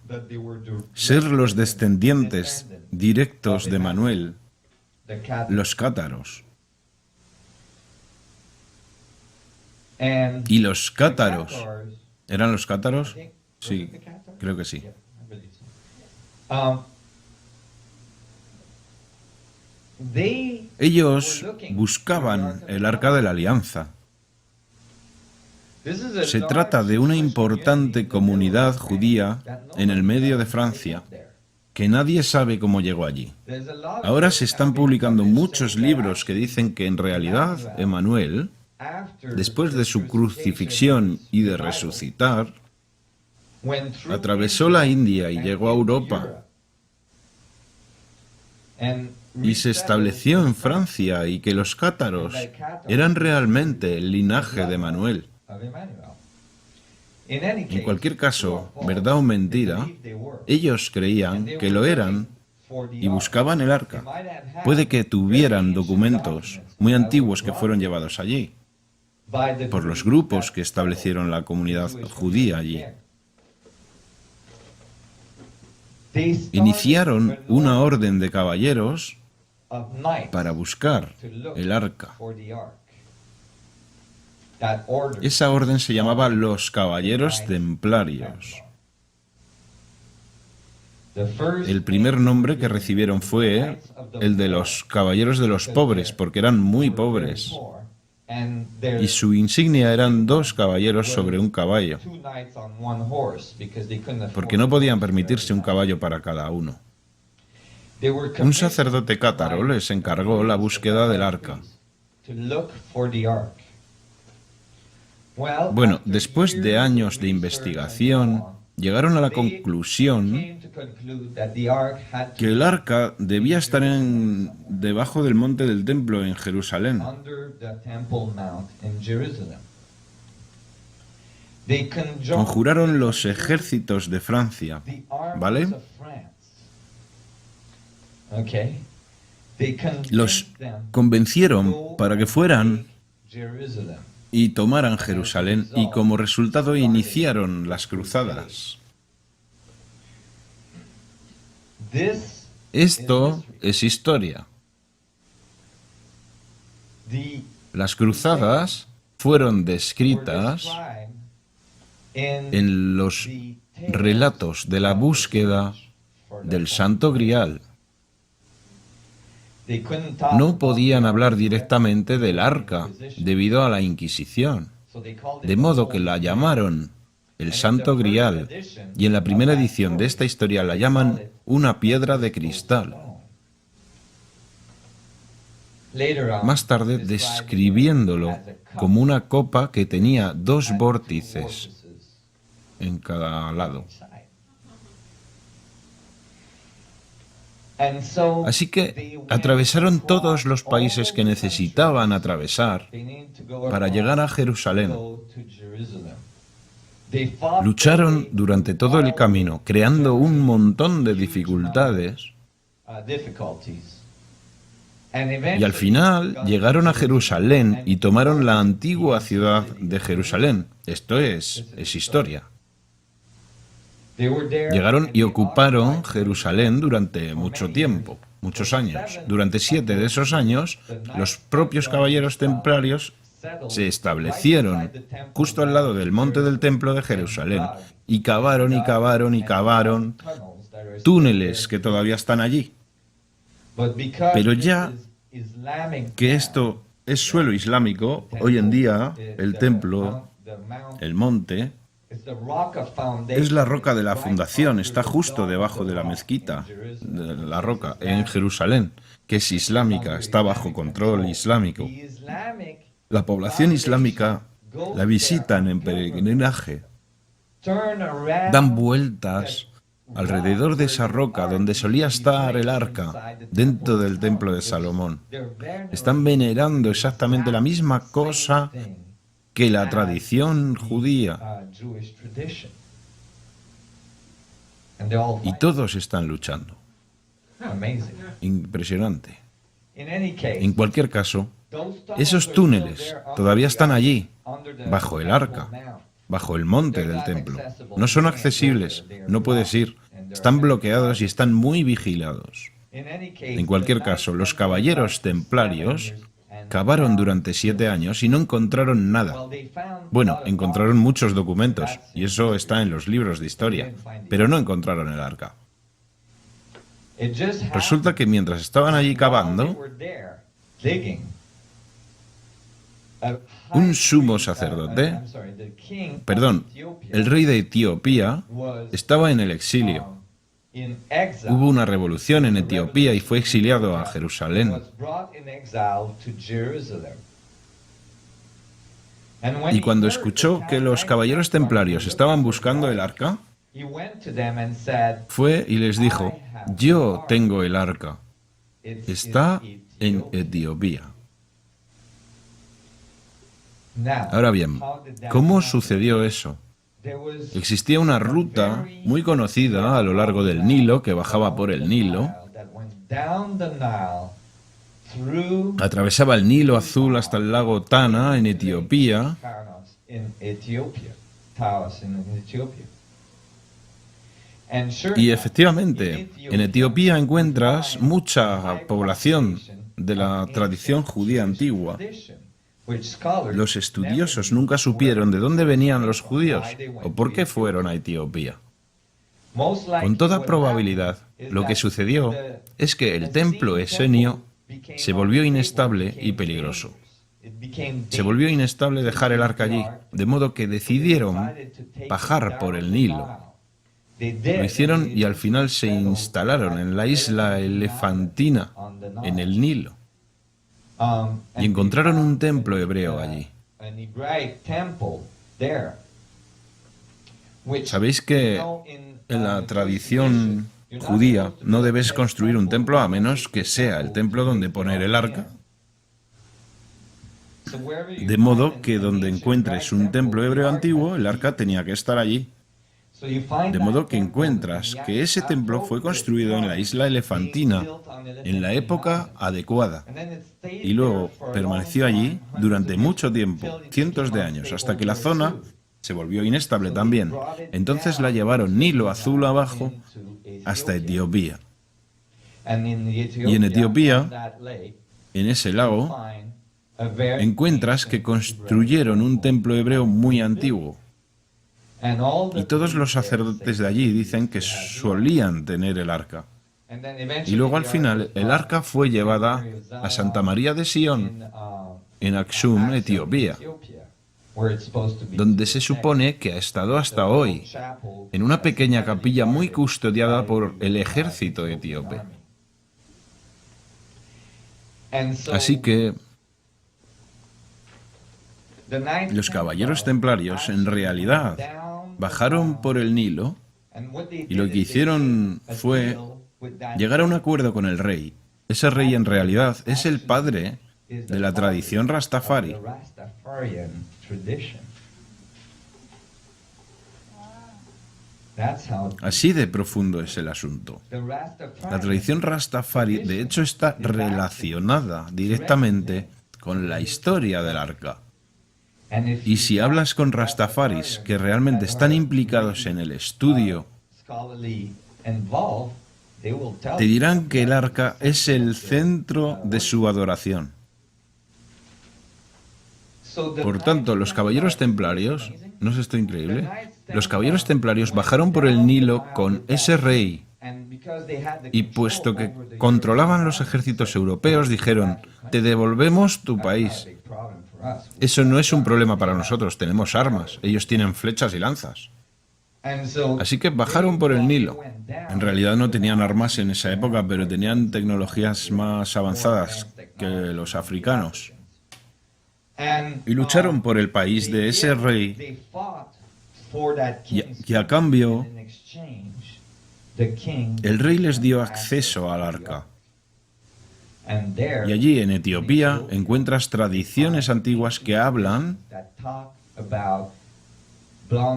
S1: ser los descendientes directos de Manuel, los cátaros. Y los cátaros, ¿eran los cátaros? Sí, creo que sí. Ellos buscaban el Arca de la Alianza. Se trata de una importante comunidad judía en el medio de Francia, que nadie sabe cómo llegó allí. Ahora se están publicando muchos libros que dicen que en realidad Emanuel, después de su crucifixión y de resucitar, atravesó la India y llegó a Europa y se estableció en Francia y que los cátaros eran realmente el linaje de Emanuel. En cualquier caso, verdad o mentira, ellos creían que lo eran y buscaban el arca. Puede que tuvieran documentos muy antiguos que fueron llevados allí por los grupos que establecieron la comunidad judía allí. Iniciaron una orden de caballeros para buscar el arca. Esa orden se llamaba los Caballeros Templarios. El primer nombre que recibieron fue el de los Caballeros de los Pobres, porque eran muy pobres. Y su insignia eran 2 caballeros sobre un caballo, porque no podían permitirse un caballo para cada uno. Un sacerdote cátaro les encargó la búsqueda del arca. Bueno, después de años de investigación, llegaron a la conclusión que el arca debía estar debajo del monte del templo en Jerusalén. Conjuraron los ejércitos de Francia, ¿vale? Los convencieron para que fueran y tomaran Jerusalén, y como resultado iniciaron las cruzadas. Esto es historia. Las cruzadas fueron descritas en los relatos de la búsqueda del Santo Grial. No podían hablar directamente del arca debido a la Inquisición, de modo que la llamaron el Santo Grial, y en la primera edición de esta historia la llaman una piedra de cristal. Más tarde describiéndolo como una copa que tenía 2 vórtices en cada lado. Así que atravesaron todos los países que necesitaban atravesar para llegar a Jerusalén. Lucharon durante todo el camino, creando un montón de dificultades, y al final llegaron a Jerusalén y tomaron la antigua ciudad de Jerusalén. Esto es historia. Llegaron y ocuparon Jerusalén durante mucho tiempo, muchos años. Durante 7 de esos años, los propios caballeros templarios se establecieron justo al lado del monte del templo de Jerusalén y cavaron y cavaron y cavaron túneles que todavía están allí. Pero ya que esto es suelo islámico, hoy en día el templo, el monte, es la roca de la fundación, está justo debajo de la mezquita, de la roca, en Jerusalén, que es islámica, está bajo control islámico. La población islámica la visitan en peregrinaje, dan vueltas alrededor de esa roca donde solía estar el arca, dentro del templo de Salomón. Están venerando exactamente la misma cosa que la tradición judía. Y todos están luchando. Impresionante. En cualquier caso, esos túneles todavía están allí, bajo el arca, bajo el monte del templo. No son accesibles, no puedes ir. Están bloqueados y están muy vigilados. En cualquier caso, los caballeros templarios cavaron durante 7 años y no encontraron nada. Bueno, encontraron muchos documentos, y eso está en los libros de historia, pero no encontraron el arca. Resulta que mientras estaban allí cavando, un sumo sacerdote, el rey de Etiopía, estaba en el exilio. Hubo una revolución en Etiopía y fue exiliado a Jerusalén. Y cuando escuchó que los caballeros templarios estaban buscando el arca, fue y les dijo: yo tengo el arca, está en Etiopía. Ahora bien, ¿cómo sucedió eso? Existía una ruta muy conocida a lo largo del Nilo, que bajaba por el Nilo, atravesaba el Nilo Azul hasta el lago Tana en Etiopía, y efectivamente, en Etiopía encuentras mucha población de la tradición judía antigua. Los estudiosos nunca supieron de dónde venían los judíos o por qué fueron a Etiopía. Con toda probabilidad, lo que sucedió es que el templo esenio se volvió inestable y peligroso. Se volvió inestable dejar el arca allí, de modo que decidieron bajar por el Nilo. Lo hicieron y al final se instalaron en la isla elefantina, en el Nilo. Y encontraron un templo hebreo allí. ¿Sabéis que en la tradición judía no debes construir un templo a menos que sea el templo donde poner el arca? De modo que donde encuentres un templo hebreo antiguo, el arca tenía que estar allí. De modo que encuentras que ese templo fue construido en la isla Elefantina en la época adecuada y luego permaneció allí durante mucho tiempo, cientos de años, hasta que la zona se volvió inestable también. Entonces la llevaron Nilo Azul abajo hasta Etiopía. Y en Etiopía, en ese lago, encuentras que construyeron un templo hebreo muy antiguo. Y todos los sacerdotes de allí dicen que solían tener el arca. Y luego al final el arca fue llevada a Santa María de Sion, en Aksum, Etiopía, donde se supone que ha estado hasta hoy, en una pequeña capilla muy custodiada por el ejército etíope. Así que los caballeros templarios en realidad bajaron por el Nilo y lo que hicieron fue llegar a un acuerdo con el rey. Ese rey en realidad es el padre de la tradición Rastafari. Así de profundo es el asunto. La tradición Rastafari, de hecho, está relacionada directamente con la historia del arca. Y si hablas con Rastafaris que realmente están implicados en el estudio, te dirán que el arca es el centro de su adoración. Por tanto, los caballeros templarios, ¿no es esto increíble? Los caballeros templarios bajaron por el Nilo con ese rey y puesto que controlaban los ejércitos europeos, dijeron, te devolvemos tu país. Eso no es un problema para nosotros, tenemos armas, ellos tienen flechas y lanzas. Así que bajaron por el Nilo. En realidad no tenían armas en esa época, pero tenían tecnologías más avanzadas que los africanos. Y lucharon por el país de ese rey y a cambio el rey les dio acceso al arca. Y allí en Etiopía encuentras tradiciones antiguas que hablan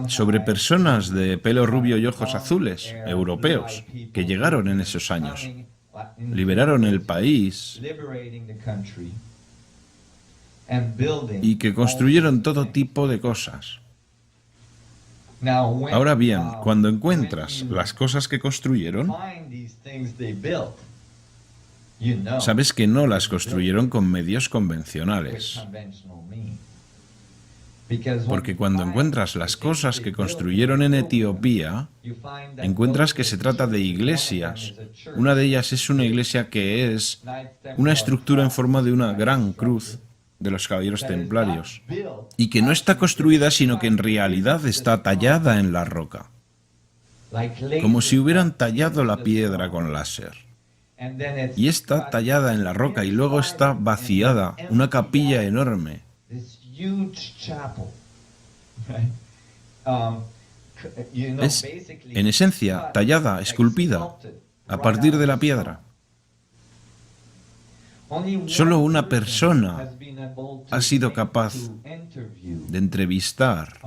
S1: sobre personas de pelo rubio y ojos azules, europeos, que llegaron en esos años, liberaron el país y que construyeron todo tipo de cosas. Ahora bien, cuando encuentras las cosas que construyeron, sabes que no las construyeron con medios convencionales. Porque cuando encuentras las cosas que construyeron en Etiopía, encuentras que se trata de iglesias. Una de ellas es una iglesia que es una estructura en forma de una gran cruz de los caballeros templarios, y que no está construida, sino que en realidad está tallada en la roca, como si hubieran tallado la piedra con láser. Y está tallada en la roca y luego está vaciada, una capilla enorme. Es, en esencia, tallada, esculpida, a partir de la piedra. Solo una persona ha sido capaz de entrevistar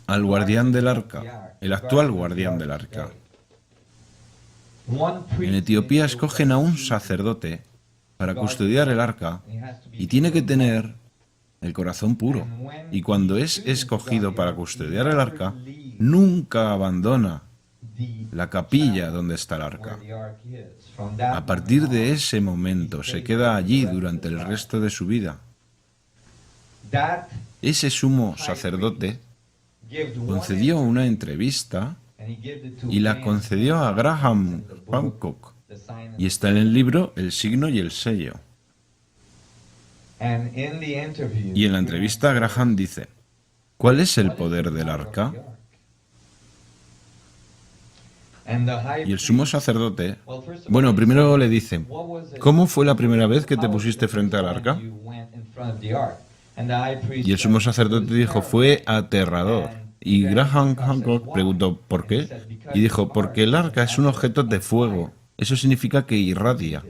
S1: al guardián del arca, el actual guardián del arca. En Etiopía escogen a un sacerdote para custodiar el arca y tiene que tener el corazón puro. Y cuando es escogido para custodiar el arca, nunca abandona la capilla donde está el arca. A partir de ese momento se queda allí durante el resto de su vida. Ese sumo sacerdote concedió una entrevista y la concedió a Graham Hancock. Y está en el libro El signo y el sello. Y en la entrevista Graham dice, ¿cuál es el poder del arca? Y el sumo sacerdote, bueno, primero le dice, ¿cómo fue la primera vez que te pusiste frente al arca? Y el sumo sacerdote dijo, fue aterrador. Y Graham Hancock preguntó, ¿por qué? Y dijo, porque el arca es un objeto de fuego. Eso significa que irradia.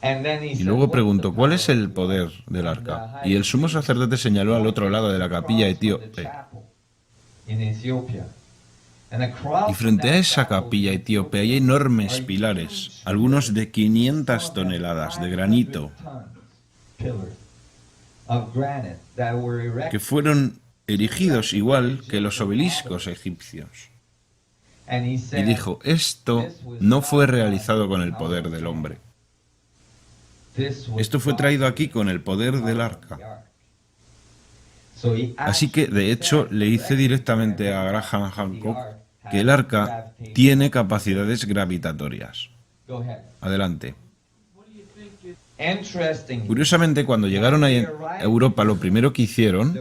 S1: Y luego preguntó, ¿cuál es el poder del arca? Y el sumo sacerdote señaló al otro lado de la capilla etíope. Y frente a esa capilla etíope hay enormes pilares, algunos de 500 toneladas de granito, que fueron erigidos igual que los obeliscos egipcios. Y dijo, esto no fue realizado con el poder del hombre. Esto fue traído aquí con el poder del arca. Así que, de hecho, le hice directamente a Graham Hancock que el arca tiene capacidades gravitatorias. Adelante. Curiosamente, cuando llegaron a Europa, lo primero que hicieron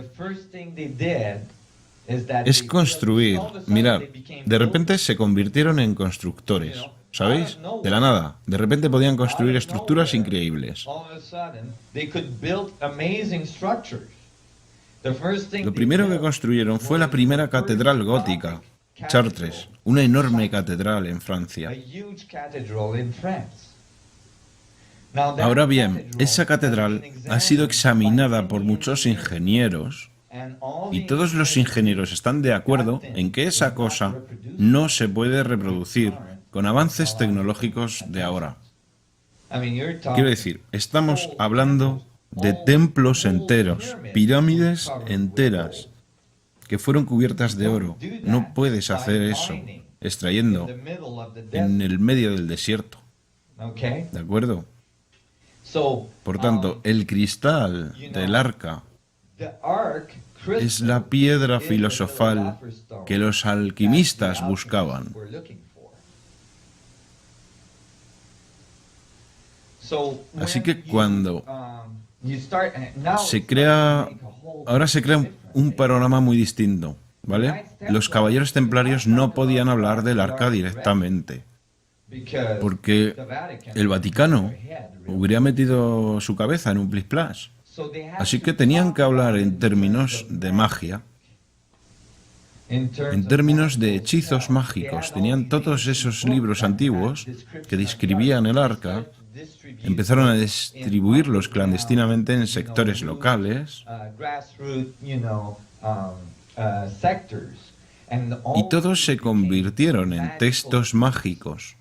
S1: es construir. Mirad, de repente se convirtieron en constructores. ¿Sabéis? De la nada. De repente podían construir estructuras increíbles. Lo primero que construyeron fue la primera catedral gótica, Chartres, una enorme catedral en Francia. Ahora bien, esa catedral ha sido examinada por muchos ingenieros y todos los ingenieros están de acuerdo en que esa cosa no se puede reproducir con avances tecnológicos de ahora. Quiero decir, estamos hablando de templos enteros, pirámides enteras, que fueron cubiertas de oro. No puedes hacer eso extrayendo en el medio del desierto. ¿De acuerdo? Por tanto, el cristal del arca es la piedra filosofal que los alquimistas buscaban. Así que cuando ahora se crea un panorama muy distinto, ¿vale? Los caballeros templarios no podían hablar del arca directamente, porque el Vaticano hubiera metido su cabeza en un plis-plas. Así que tenían que hablar en términos de magia, en términos de hechizos mágicos. Tenían todos esos libros antiguos que describían el arca. Empezaron a distribuirlos clandestinamente en sectores locales y todos se convirtieron en textos mágicos.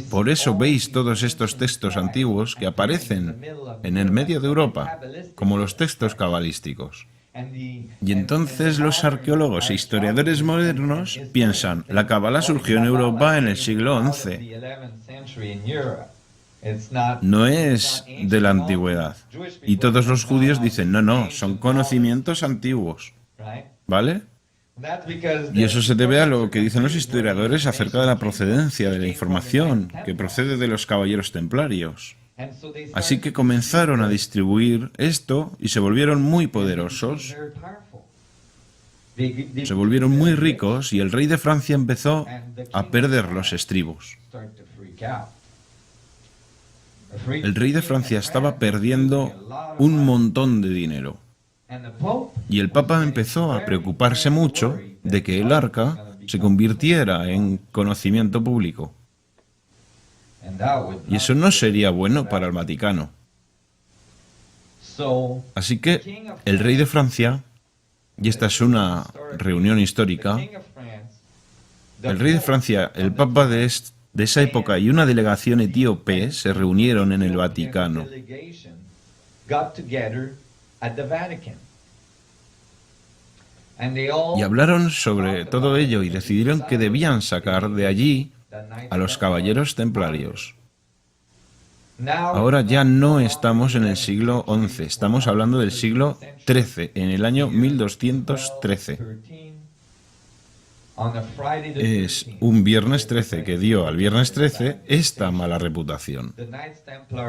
S1: Por eso veis todos estos textos antiguos que aparecen en el medio de Europa, como los textos cabalísticos. Y entonces los arqueólogos e historiadores modernos piensan, la Cábala surgió en Europa en el siglo XI. No es de la antigüedad. Y todos los judíos dicen, no, son conocimientos antiguos. ¿Vale? Y eso se debe a lo que dicen los historiadores acerca de la procedencia de la información que procede de los caballeros templarios. Así que comenzaron a distribuir esto y se volvieron muy poderosos, se volvieron muy ricos y el rey de Francia empezó a perder los estribos. El rey de Francia estaba perdiendo un montón de dinero. Y el Papa empezó a preocuparse mucho de que el arca se convirtiera en conocimiento público. Y eso no sería bueno para el Vaticano. Así que el rey de Francia, y esta es una reunión histórica, el rey de Francia, el Papa de esa época y una delegación etíope se reunieron en el Vaticano. Y hablaron sobre todo ello y decidieron que debían sacar de allí a los caballeros templarios. Ahora ya no estamos en el siglo XI, estamos hablando del siglo XIII, en el año 1213. Es un viernes 13 que dio al viernes 13 esta mala reputación.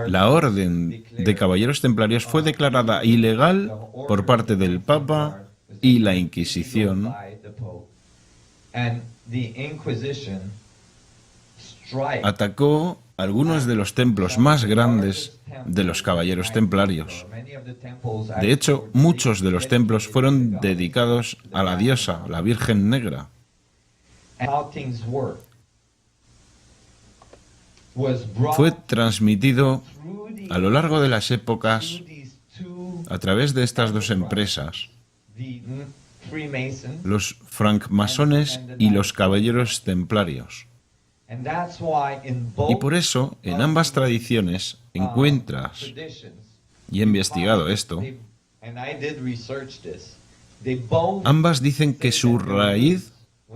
S1: La orden de caballeros templarios fue declarada ilegal por parte del Papa y la Inquisición. Atacó algunos de los templos más grandes de los caballeros templarios. De hecho, muchos de los templos fueron dedicados a la diosa, la Virgen Negra. fue transmitido a lo largo de las épocas a través de estas dos empresas, los francmasones y los caballeros templarios. Y por eso, en ambas tradiciones encuentras, y he investigado esto, ambas dicen que su raíz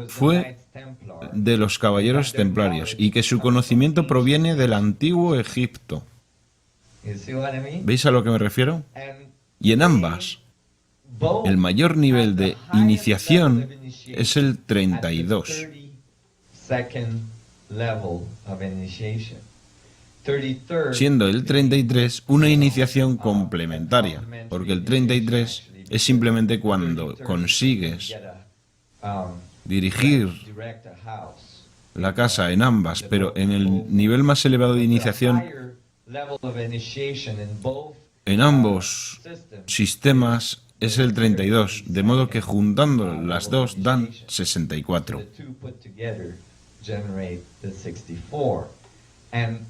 S1: fue de los caballeros templarios y que su conocimiento proviene del antiguo Egipto. ¿Veis a lo que me refiero? Y en ambas, el mayor nivel de iniciación es el 32. Siendo el 33 una iniciación complementaria, porque el 33 es simplemente cuando consigues dirigir la casa en ambas, pero en el nivel más elevado de iniciación, en ambos sistemas es el 32, de modo que juntando las dos dan 64.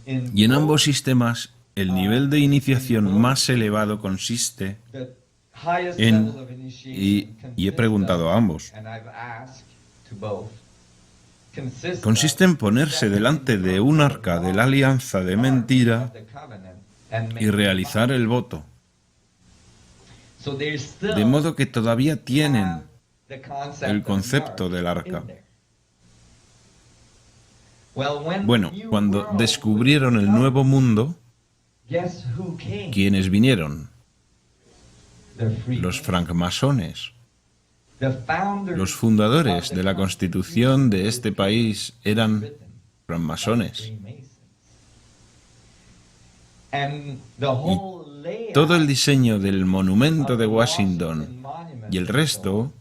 S1: Y en ambos sistemas, el nivel de iniciación más elevado consiste en, y he preguntado a ambos, consiste en ponerse delante de un arca de la alianza de mentira y realizar el voto. De modo que todavía tienen el concepto del arca. Bueno, cuando descubrieron el nuevo mundo, ¿quiénes vinieron? Los francmasones. Los fundadores de la constitución de este país eran francmasones. Y todo el diseño del monumento de Washington y el resto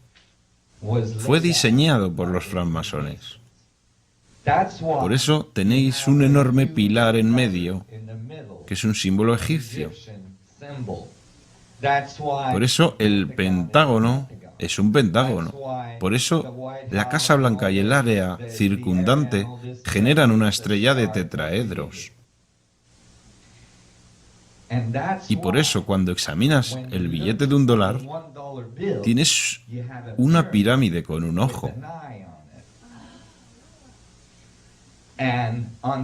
S1: fue diseñado por los francmasones. Por eso tenéis un enorme pilar en medio, que es un símbolo egipcio. Por eso el Pentágono es un pentágono. Por eso la Casa Blanca y el área circundante generan una estrella de tetraedros. Y por eso cuando examinas el billete de $1, tienes una pirámide con un ojo.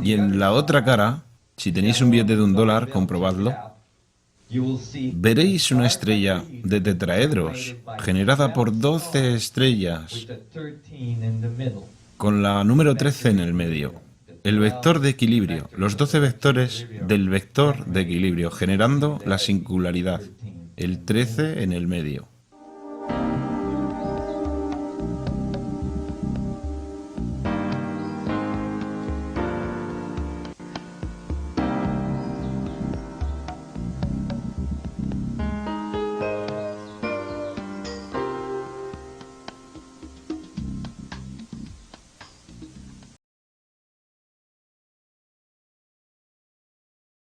S1: Y en la otra cara, si tenéis un billete de $1, comprobadlo, veréis una estrella de tetraedros generada por 12 estrellas con la número 13 en el medio. El vector de equilibrio, los 12 vectores del vector de equilibrio, generando la singularidad, el 13 en el medio.